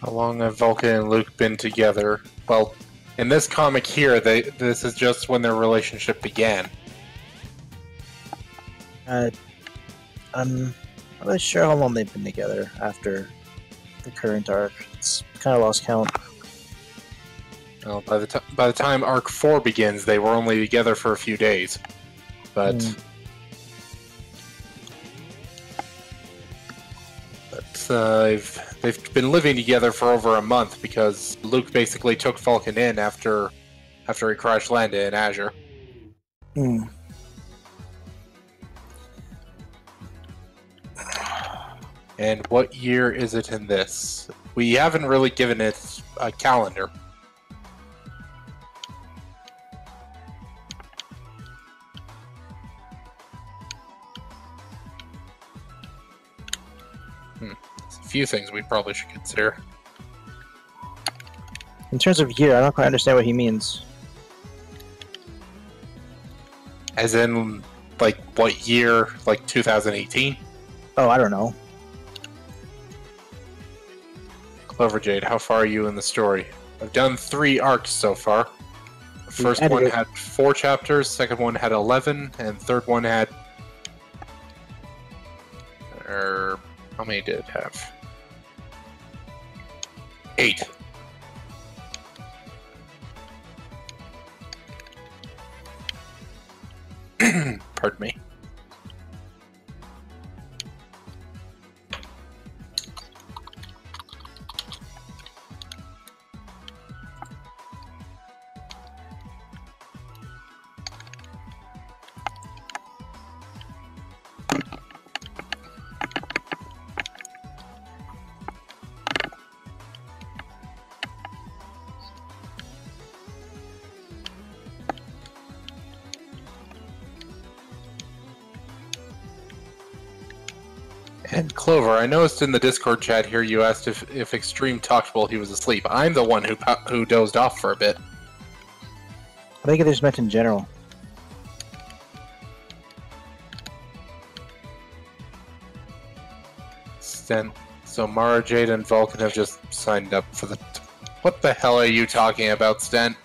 Speaker 2: How long have Vulcan and Luke been together? Well, in this comic here, this is just when their relationship began.
Speaker 3: I'm not really sure how long they've been together after the current arc. It's kind of lost count.
Speaker 2: Well, by the time Arc 4 begins, they were only together for a few days. But they've been living together for over a month because Luke basically took Vulcan in after he crash landed in Azure. And what year is it in this? We haven't really given it a calendar. There's a few things we probably should consider.
Speaker 3: In terms of year, I don't quite understand what he means.
Speaker 2: As in, like, what year? Like 2018?
Speaker 3: Oh, I don't know.
Speaker 2: Clover Jade, how far are you in the story? I've done 3 arcs so far. The first one had 4 chapters, second one had 11, and third one had... how many did it have? 8. Pardon me. And Clover, I noticed in the Discord chat here you asked if Extreme talked while he was asleep. I'm the one who dozed off for a bit.
Speaker 3: I think it is meant in general.
Speaker 2: So Mara, Jade, and Vulcan have just signed up for the... What the hell are you talking about, Stent?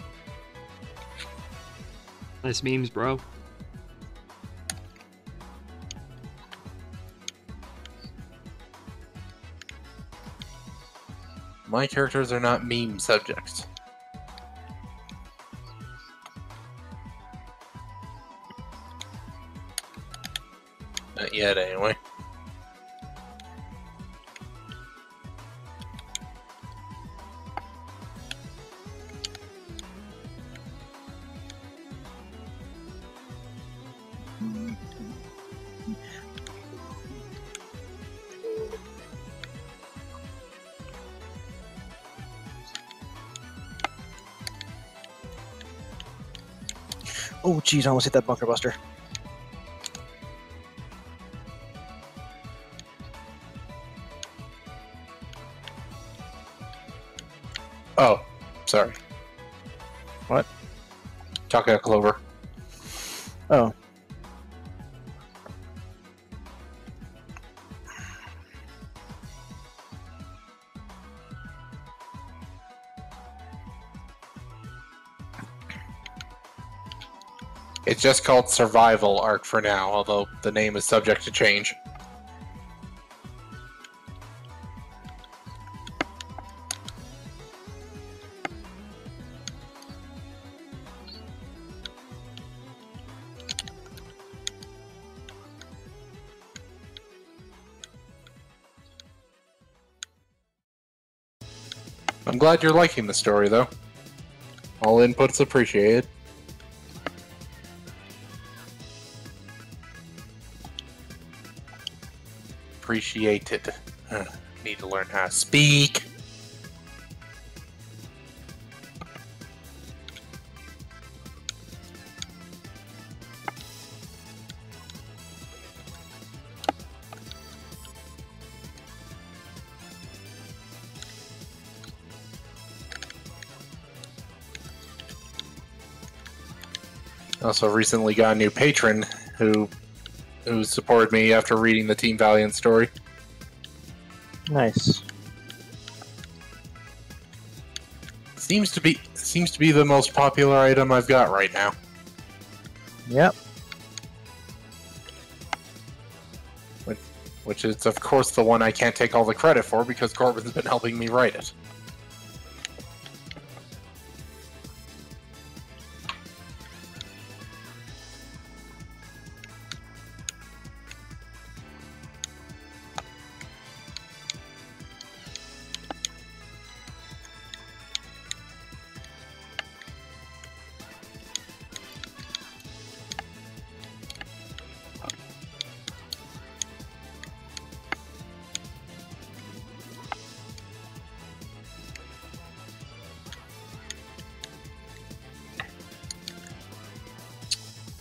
Speaker 1: Nice memes, bro.
Speaker 2: My characters are not meme subjects. Not yet, anyway.
Speaker 3: Oh, jeez, I almost hit that bunker buster.
Speaker 2: Oh, sorry.
Speaker 3: What?
Speaker 2: Talking to Clover.
Speaker 3: Oh.
Speaker 2: It's just called Survival Arc for now, although the name is subject to change. I'm glad you're liking the story, though. All inputs appreciated. Appreciated. Need to learn how to speak. Also recently got a new patron who supported me after reading the Team Valiant story.
Speaker 3: Nice.
Speaker 2: Seems to be the most popular item I've got right now.
Speaker 3: Yep.
Speaker 2: Which is, of course, the one I can't take all the credit for because Corbin's been helping me write it.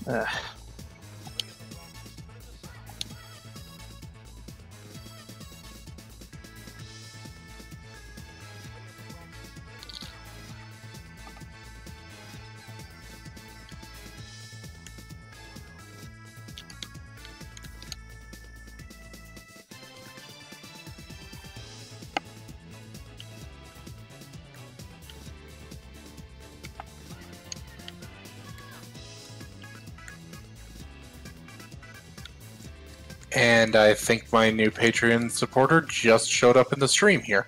Speaker 3: Ugh.
Speaker 2: And I think my new Patreon supporter just showed up in the stream here.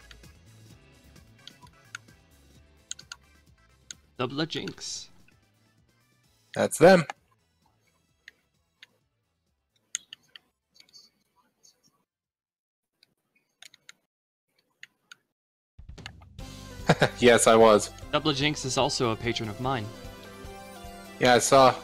Speaker 1: Doublajynxx.
Speaker 2: That's them. Yes, I was.
Speaker 1: Doublajynxx is also a patron of mine.
Speaker 2: Yeah, I saw.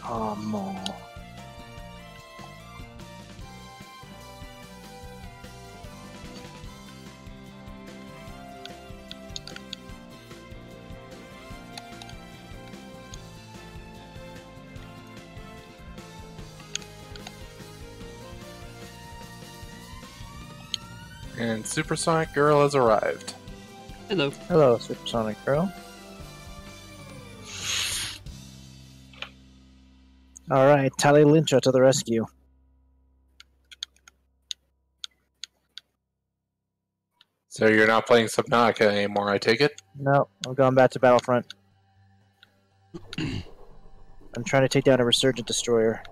Speaker 3: Oh, no.
Speaker 2: And Supersonic Girl has arrived.
Speaker 1: Hello.
Speaker 3: Hello, Supersonic Girl. Alright, Tally Lintra to the rescue.
Speaker 2: So you're not playing Subnautica anymore, I take it?
Speaker 3: No, I'm going back to Battlefront. I'm trying to take down a Resurgent Destroyer.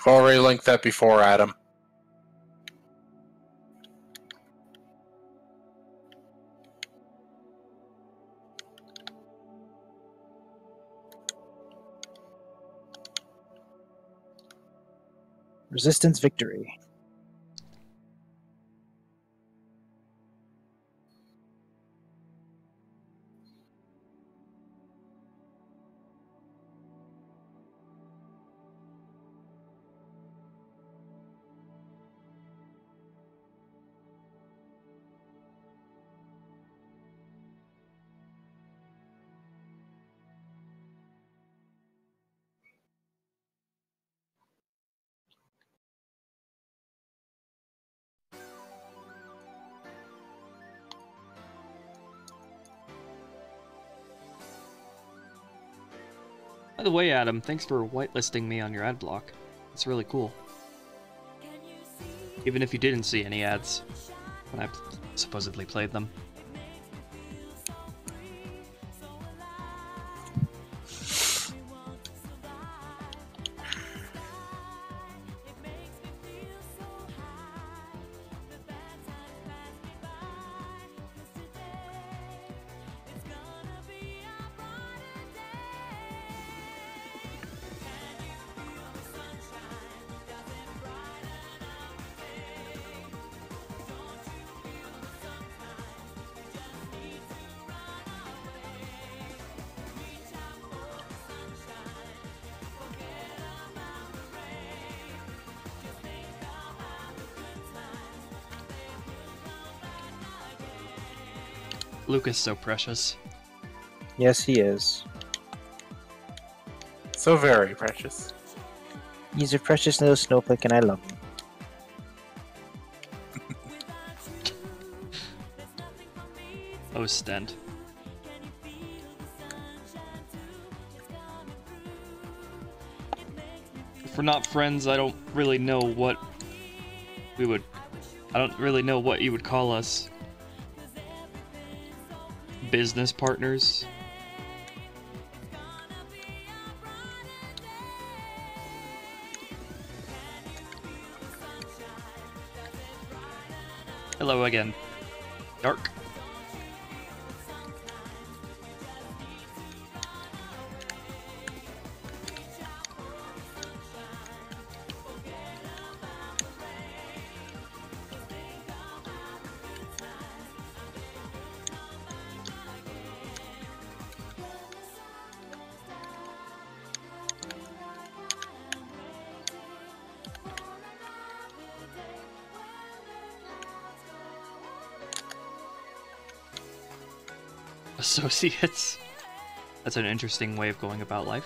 Speaker 2: You've already linked that before, Adam.
Speaker 3: Resistance victory.
Speaker 1: By the way, Adam, thanks for whitelisting me on your ad block. It's really cool. Even if you didn't see any ads when I supposedly played them. Lukas so precious.
Speaker 3: Yes, he is.
Speaker 2: So very precious.
Speaker 3: He's a precious little snowflake, and I love him.
Speaker 1: Oh, Stent. we're not friends, I don't really know what we would... I don't really know what you would call us. Business partners? Hello again. Dark. Associates. That's an interesting way of going about life.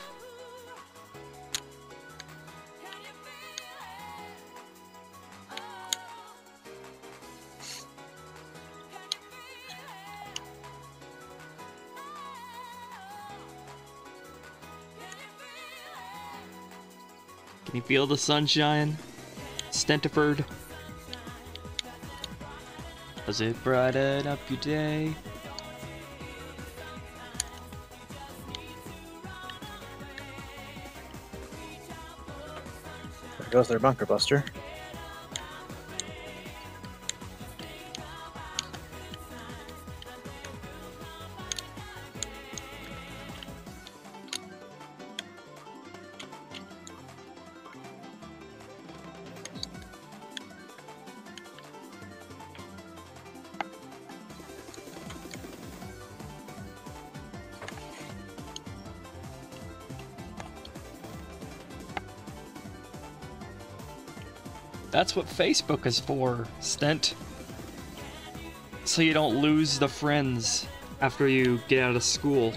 Speaker 1: Can you feel the sunshine? Stentiford? Does it brighten up your day?
Speaker 3: There goes their bunker buster.
Speaker 1: That's what Facebook is for, Stent. So you don't lose the friends after you get out of school.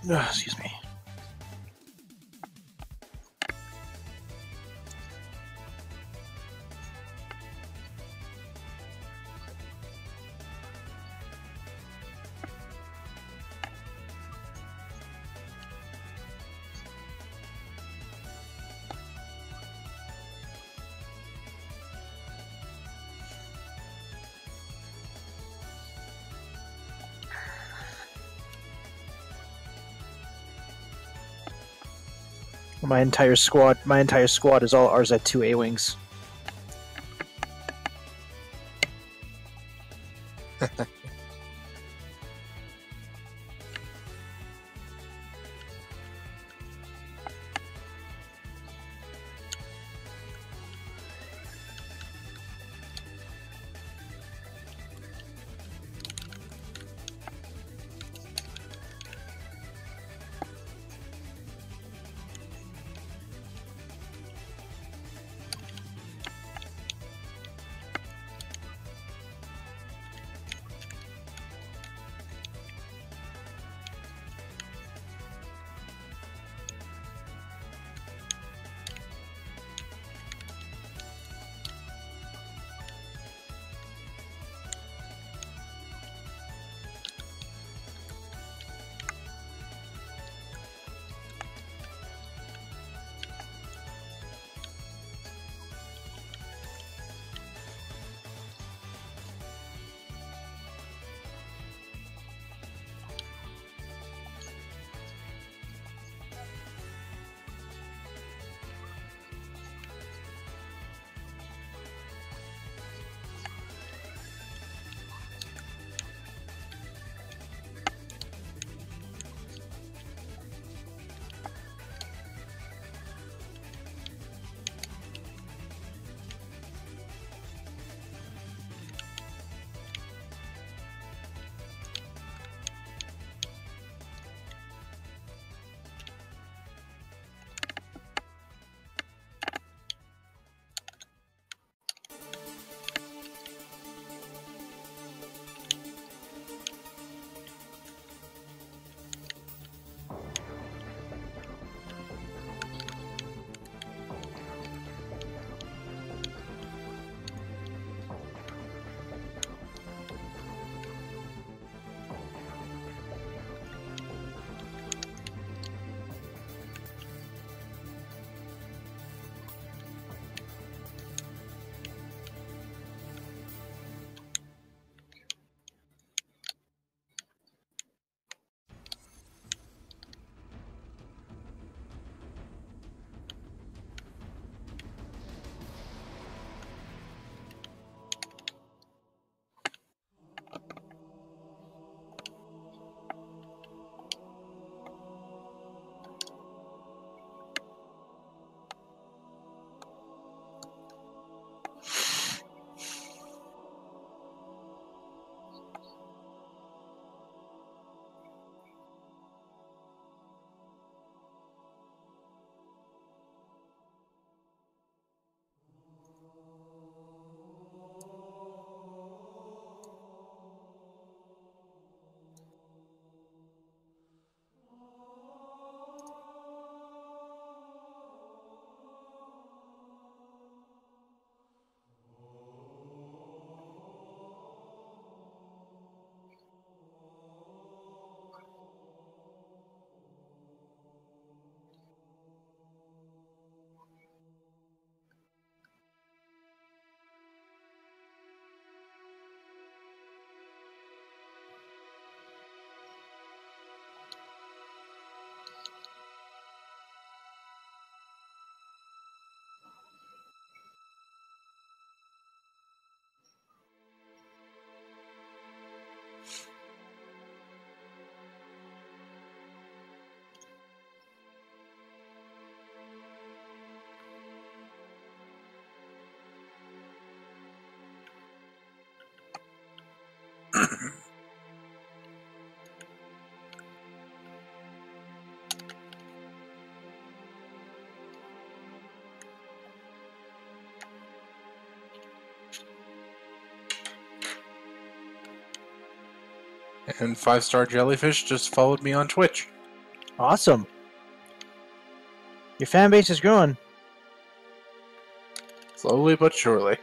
Speaker 1: Excuse me. My entire squad is all RZ2 A-Wings.
Speaker 2: And 5-Star Jellyfish just followed me on Twitch.
Speaker 3: Awesome. Your fan base is growing.
Speaker 2: Slowly but surely.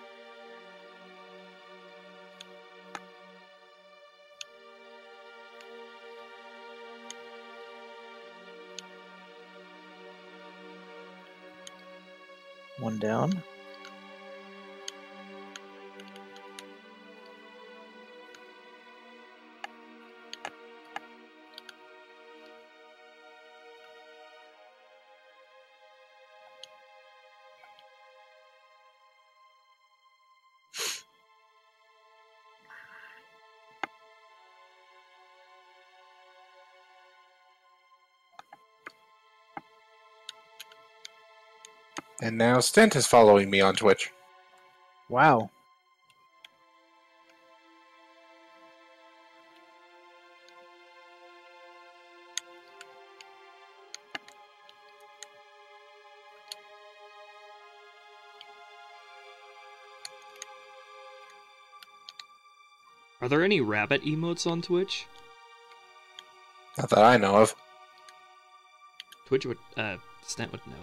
Speaker 3: One down.
Speaker 2: And now Stent is following me on Twitch.
Speaker 3: Wow.
Speaker 1: Are there any rabbit emotes on Twitch?
Speaker 2: Not that I know of.
Speaker 1: Twitch would, Stent would know.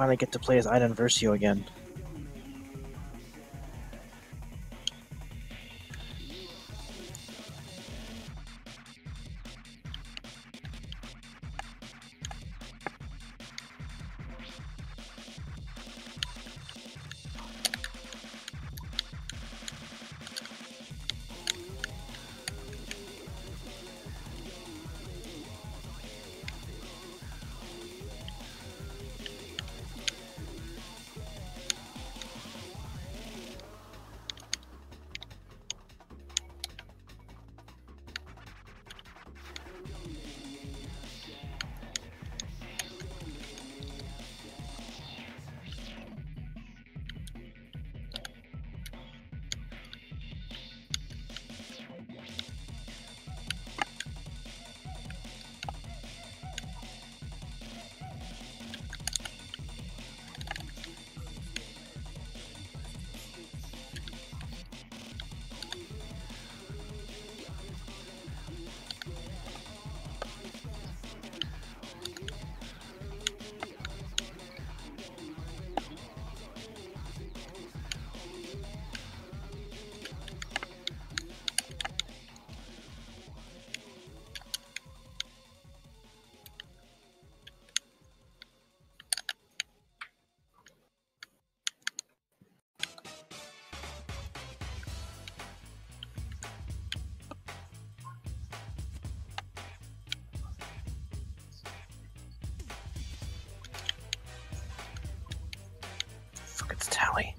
Speaker 3: finally get to play as Item Versio again. It's Tally.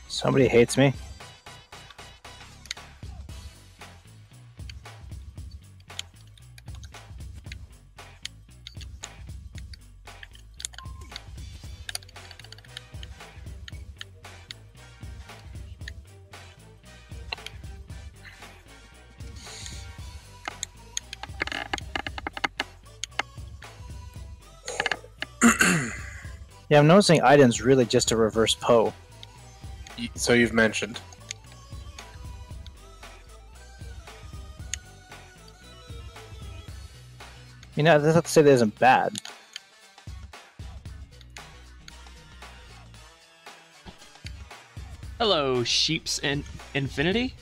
Speaker 3: Somebody hates me. Yeah, I'm noticing Iden's really just a reverse Poe.
Speaker 2: So you've mentioned.
Speaker 3: You know, that's not to say that isn't bad.
Speaker 1: Hello, Sheeps and Infinity.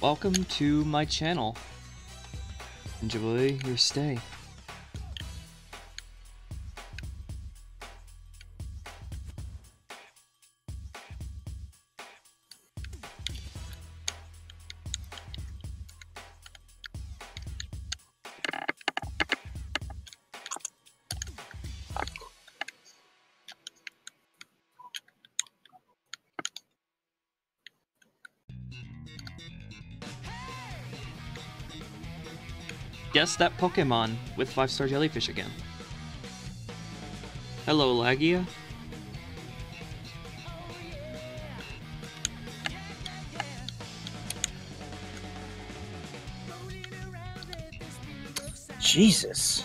Speaker 1: Welcome to my channel. Enjoy your stay. Guess that Pokemon with 5-star jellyfish again. Hello, Lagia.
Speaker 3: Jesus.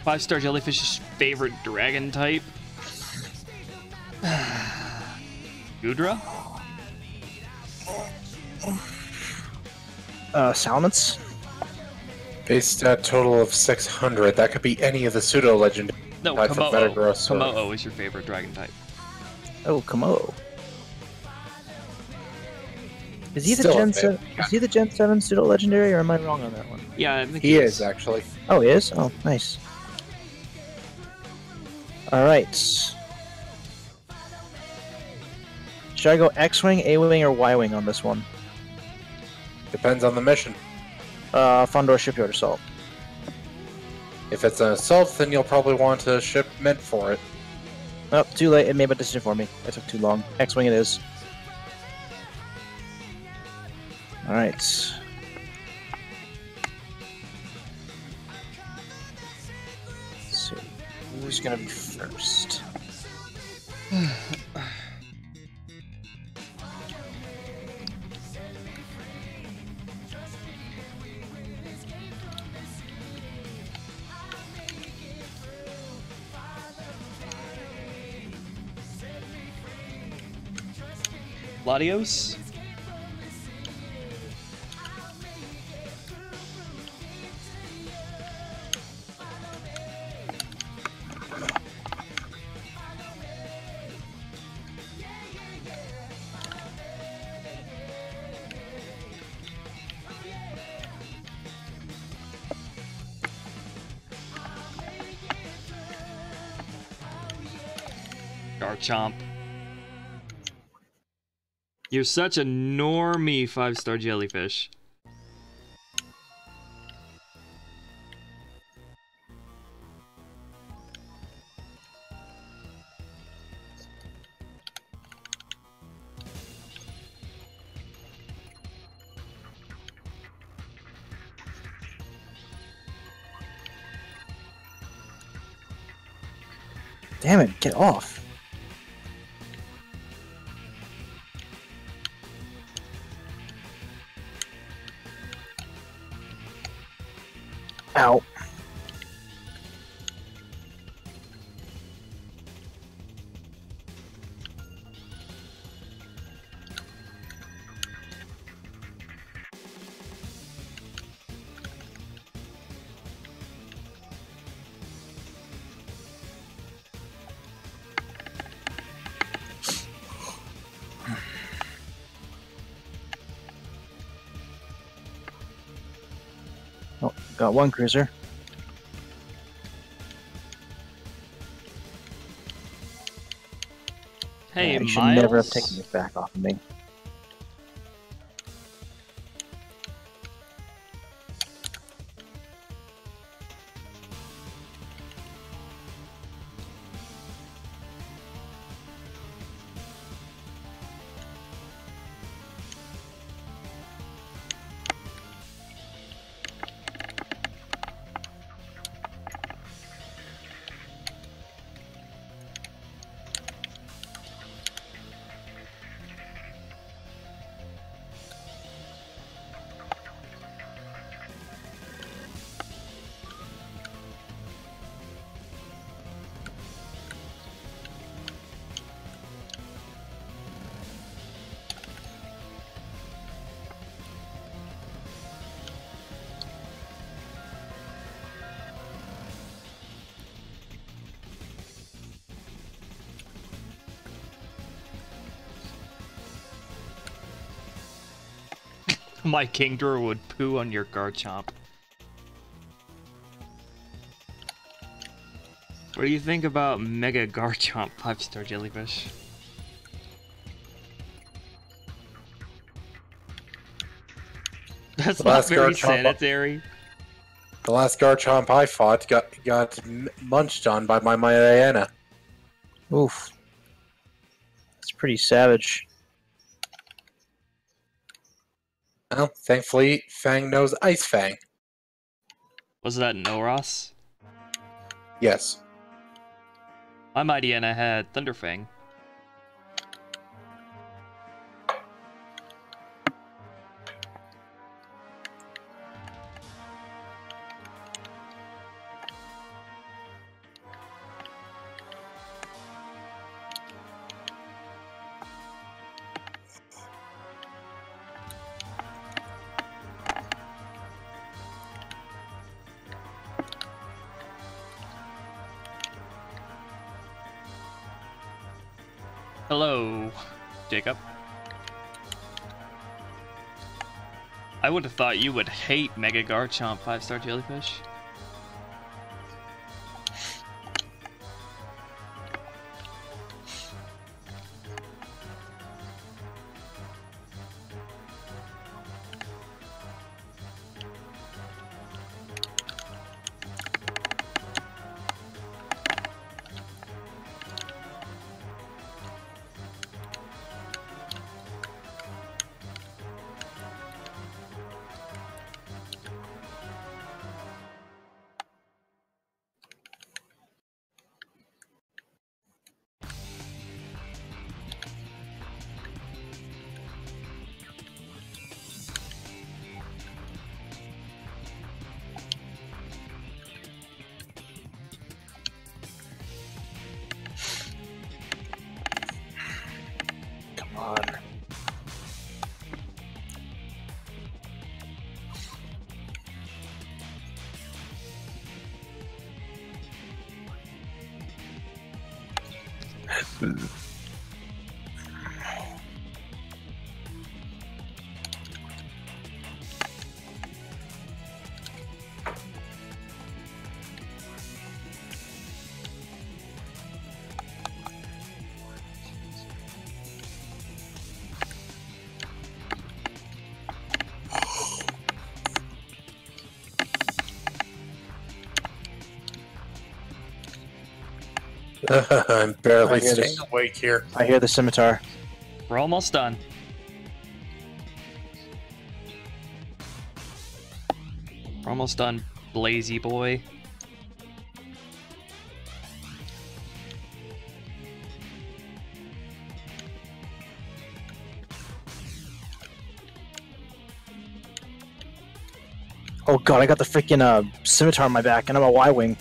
Speaker 1: 5-star jellyfish's favorite dragon type? Gudra?
Speaker 3: Salamence?
Speaker 2: Base stat total of 600. That could be any of the pseudo-legend
Speaker 1: No,
Speaker 2: types of
Speaker 1: Komodo.
Speaker 2: Metagross.
Speaker 1: Komodo is your favorite dragon type.
Speaker 3: Oh, Komodo. Is he the
Speaker 2: Still
Speaker 3: Gen
Speaker 2: a bit,
Speaker 3: 7?
Speaker 2: yeah.
Speaker 3: Is he the Gen 7 pseudo legendary, or am I wrong on that one?
Speaker 1: Yeah, I think
Speaker 2: He is, actually.
Speaker 3: Oh, he is. Oh, nice. All right. Should I go X-wing, A-wing, or Y-wing on this one?
Speaker 2: Depends on the mission.
Speaker 3: Fondor Shipyard Assault.
Speaker 2: If it's an assault, then you'll probably want a ship meant for it.
Speaker 3: Oh, too late. It made my decision for me. It took too long. X-wing it is. All right. Let's see. Who's gonna be first?
Speaker 1: Latios? Garchomp. You're such a normie 5-star jellyfish.
Speaker 3: Damn it! Get off. Ow. Oh, got one cruiser.
Speaker 1: Hey,
Speaker 3: Yeah, you should
Speaker 1: Miles?
Speaker 3: never have taken this back off of me.
Speaker 1: My Kingdra would poo on your Garchomp. What do you think about Mega Garchomp 5-star jellyfish? That's
Speaker 2: The
Speaker 1: not
Speaker 2: last
Speaker 1: very
Speaker 2: Garchomp-
Speaker 1: sanitary.
Speaker 2: The last Garchomp I fought got munched on by my Diana.
Speaker 3: Oof. It's pretty savage.
Speaker 2: Well, thankfully, Fang knows Ice Fang.
Speaker 1: Was that Noros?
Speaker 2: Yes.
Speaker 1: My Mightyena had Thunderfang. Hello, Jacob. I would have thought you would hate Mega Garchomp 5-star Jellyfish.
Speaker 3: Come on.
Speaker 2: I'm barely
Speaker 3: I hear
Speaker 2: staying
Speaker 3: this.
Speaker 2: awake here.
Speaker 3: I hear the scimitar.
Speaker 1: We're almost done. We're almost done, Blazy boy.
Speaker 3: Oh god, I got the freaking scimitar on my back, and I'm a Y-wing.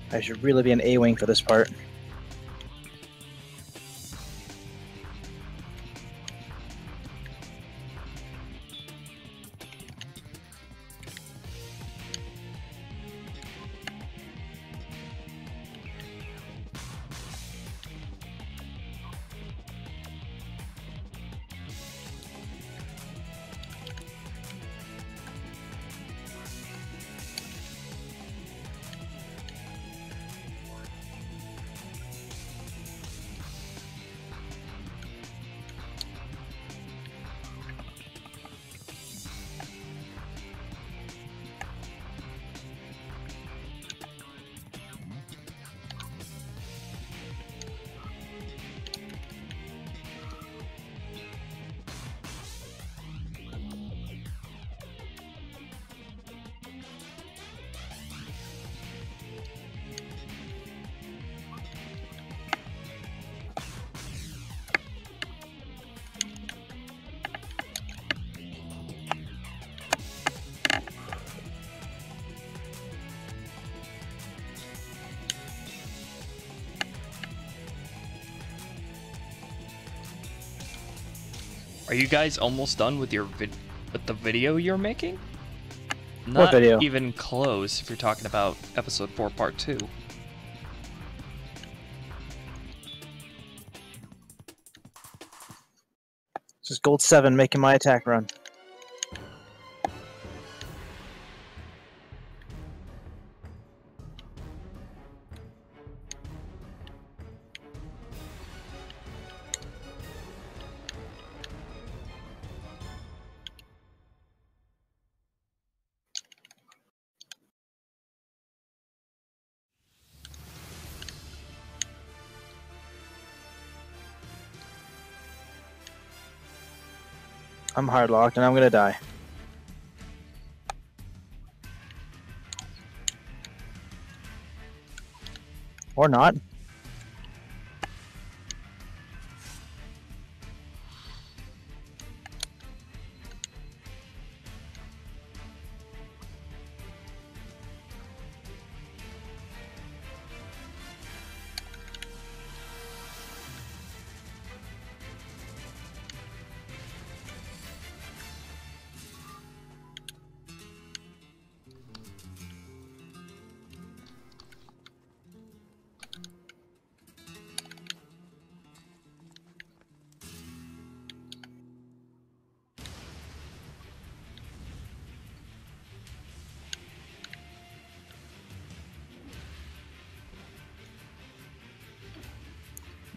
Speaker 3: I should really be an A-wing for this part.
Speaker 1: Are you guys almost done with your the video you're making? Not
Speaker 3: video?
Speaker 1: even close if you're talking about episode 4 part 2.
Speaker 3: This is Gold 7 making my attack run. I'm hard locked and I'm gonna die. Or not.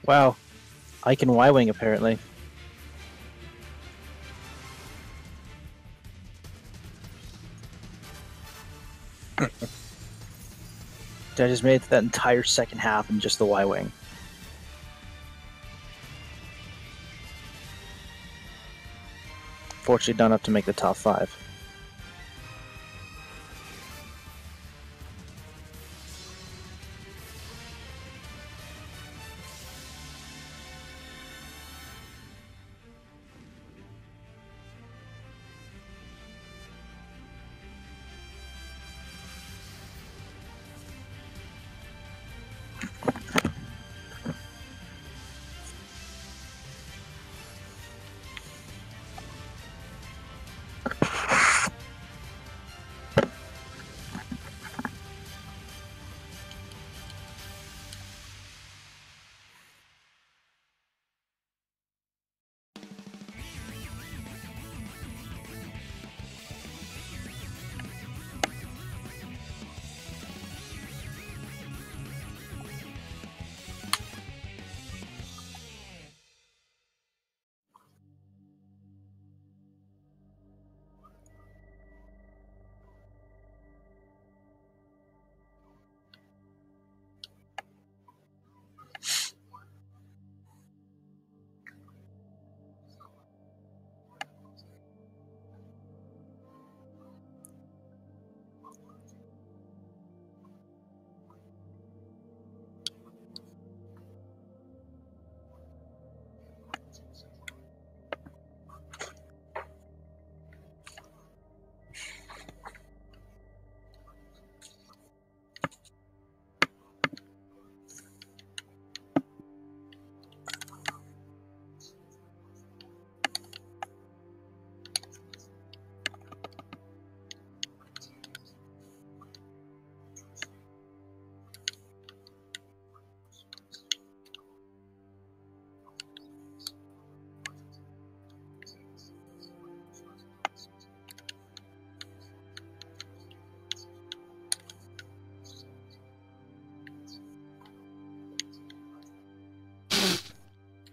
Speaker 3: Wow. I can Y-wing apparently. I just made that entire second half in just the Y-wing. Fortunately, not enough to make the top 5.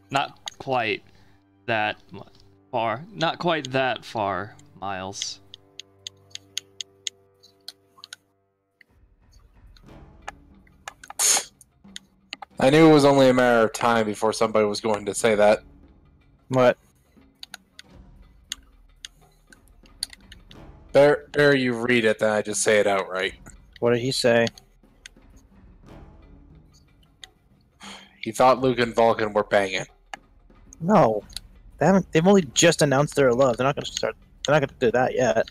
Speaker 1: Not quite that far. Not quite that far, Miles.
Speaker 2: I knew it was only a matter of time before somebody was going to say that.
Speaker 3: What?
Speaker 2: Better you read it than I just say it outright.
Speaker 3: What did he say?
Speaker 2: He thought Luke and Vulcan were banging.
Speaker 3: No. They haven't. They've only just announced their love. They're not going to start. They're not going to do that yet.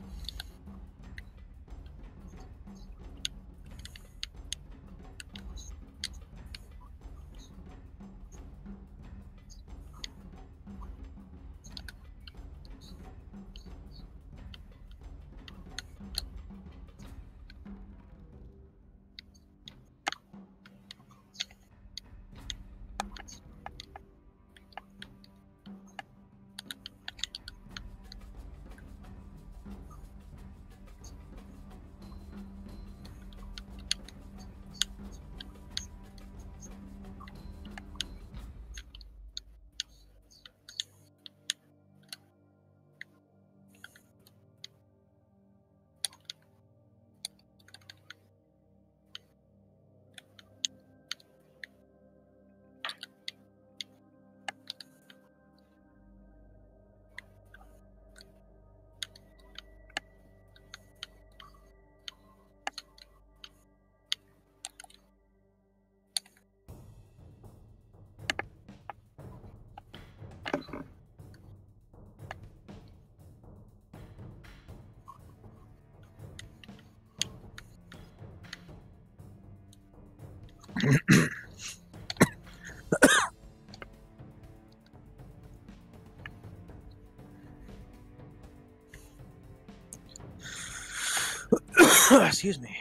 Speaker 3: Excuse me.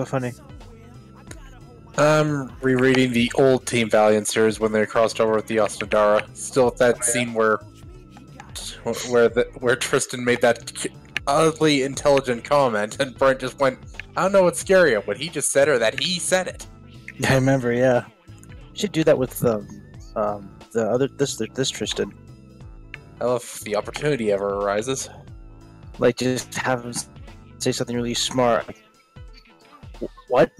Speaker 3: so funny?
Speaker 2: I'm rereading the old Team Valiant series when they crossed over with the Ostendara. Still at that scene where Tristan made that oddly intelligent comment, and Brent just went, "I don't know what's scarier, what he just said or that he said it."
Speaker 3: I remember, yeah. Should do that with the other this Tristan.
Speaker 2: I love if the opportunity ever arises.
Speaker 3: Like, just have him say something really smart. Like, what?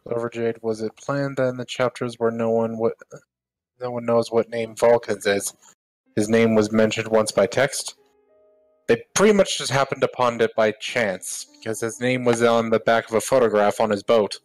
Speaker 2: Clover Jade, was it planned that in the chapters where no one knows what name Vulcan's is, his name was mentioned once by text? They pretty much just happened upon it by chance, because his name was on the back of a photograph on his boat.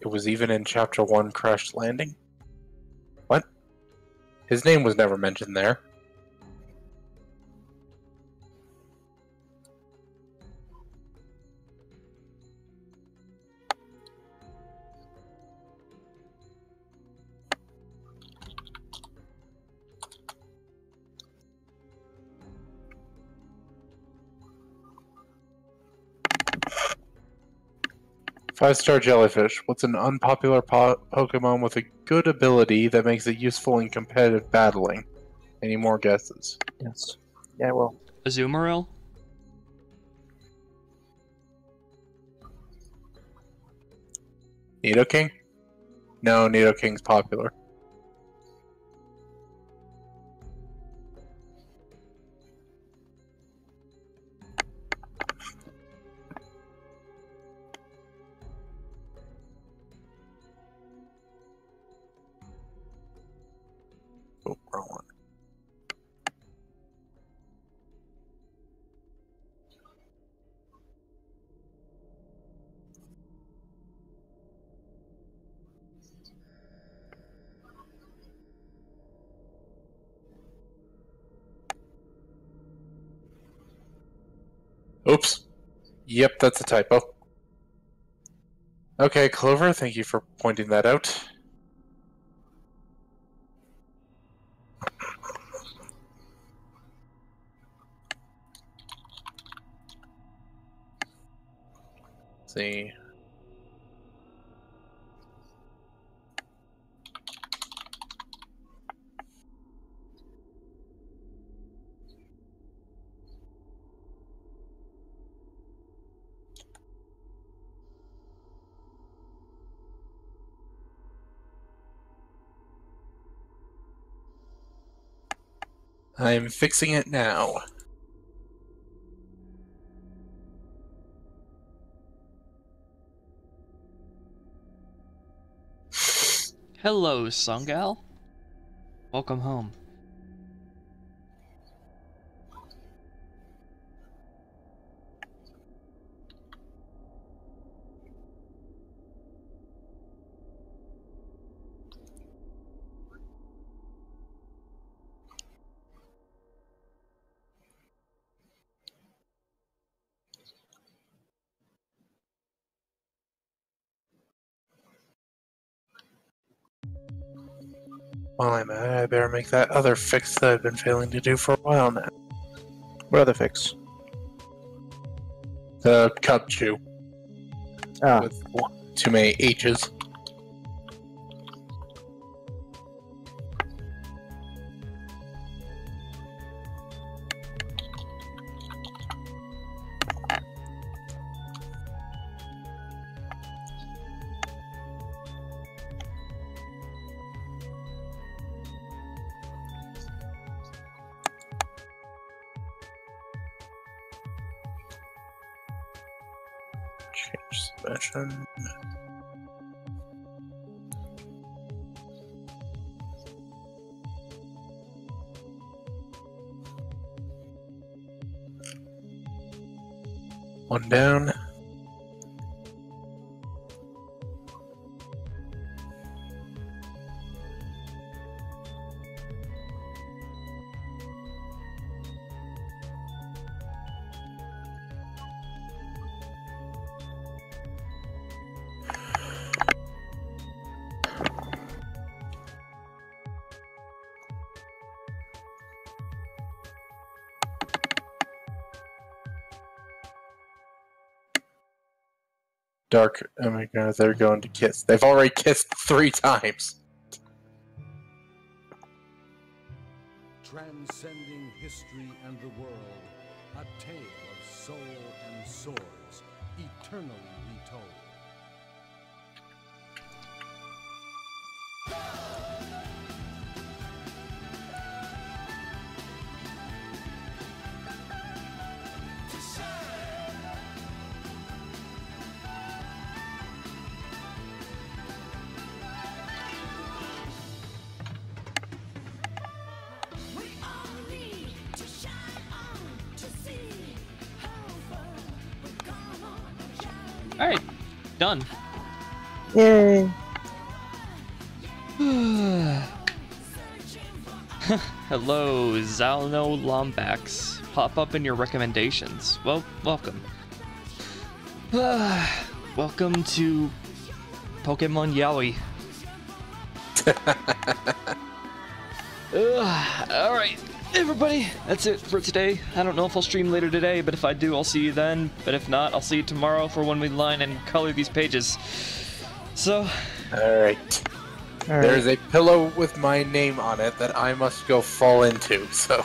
Speaker 2: It was even in Chapter 1 Crash Landing? What? His name was never mentioned there. Five-star jellyfish. What's an unpopular Pokemon with a good ability that makes it useful in competitive battling? Any more guesses?
Speaker 3: Yes. Yeah, well.
Speaker 1: Azumarill?
Speaker 2: Nidoking? No, Nidoking's popular. Oh, wrong one. Oops. Yep, that's a typo. Okay, Clover, thank you for pointing that out. Let's see. I'm fixing it now.
Speaker 1: Hello, Sungal. Welcome home.
Speaker 2: While I'm at it, I better make that other fix that I've been failing to do for a while now.
Speaker 3: What other fix?
Speaker 2: The cup chew.
Speaker 3: Ah,
Speaker 2: With too many H's. Change submission. One down. Dark. Oh my god, they're going to kiss. They've already kissed 3 times.
Speaker 6: Transcending history and the world, a tale of soul and swords, eternally retold.
Speaker 1: Alright, done.
Speaker 3: Yay!
Speaker 1: Hello, Zalno Lombax. Pop up in your recommendations. Well, welcome. Welcome to Pokemon Yaoi. Alright, everybody, that's it for today. I don't know if I'll stream later today, but if I do, I'll see you then. But if not, I'll see you tomorrow for when we line and color these pages. So...
Speaker 2: Alright. There's a pillow with my name on it that I must go fall into, so...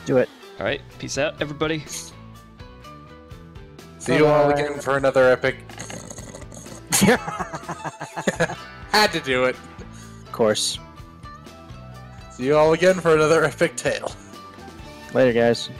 Speaker 3: Do it.
Speaker 1: Alright, peace out, everybody.
Speaker 2: See you all again for another epic... Had to do it.
Speaker 3: Of course.
Speaker 2: See you all again for another epic tale.
Speaker 3: Later, guys.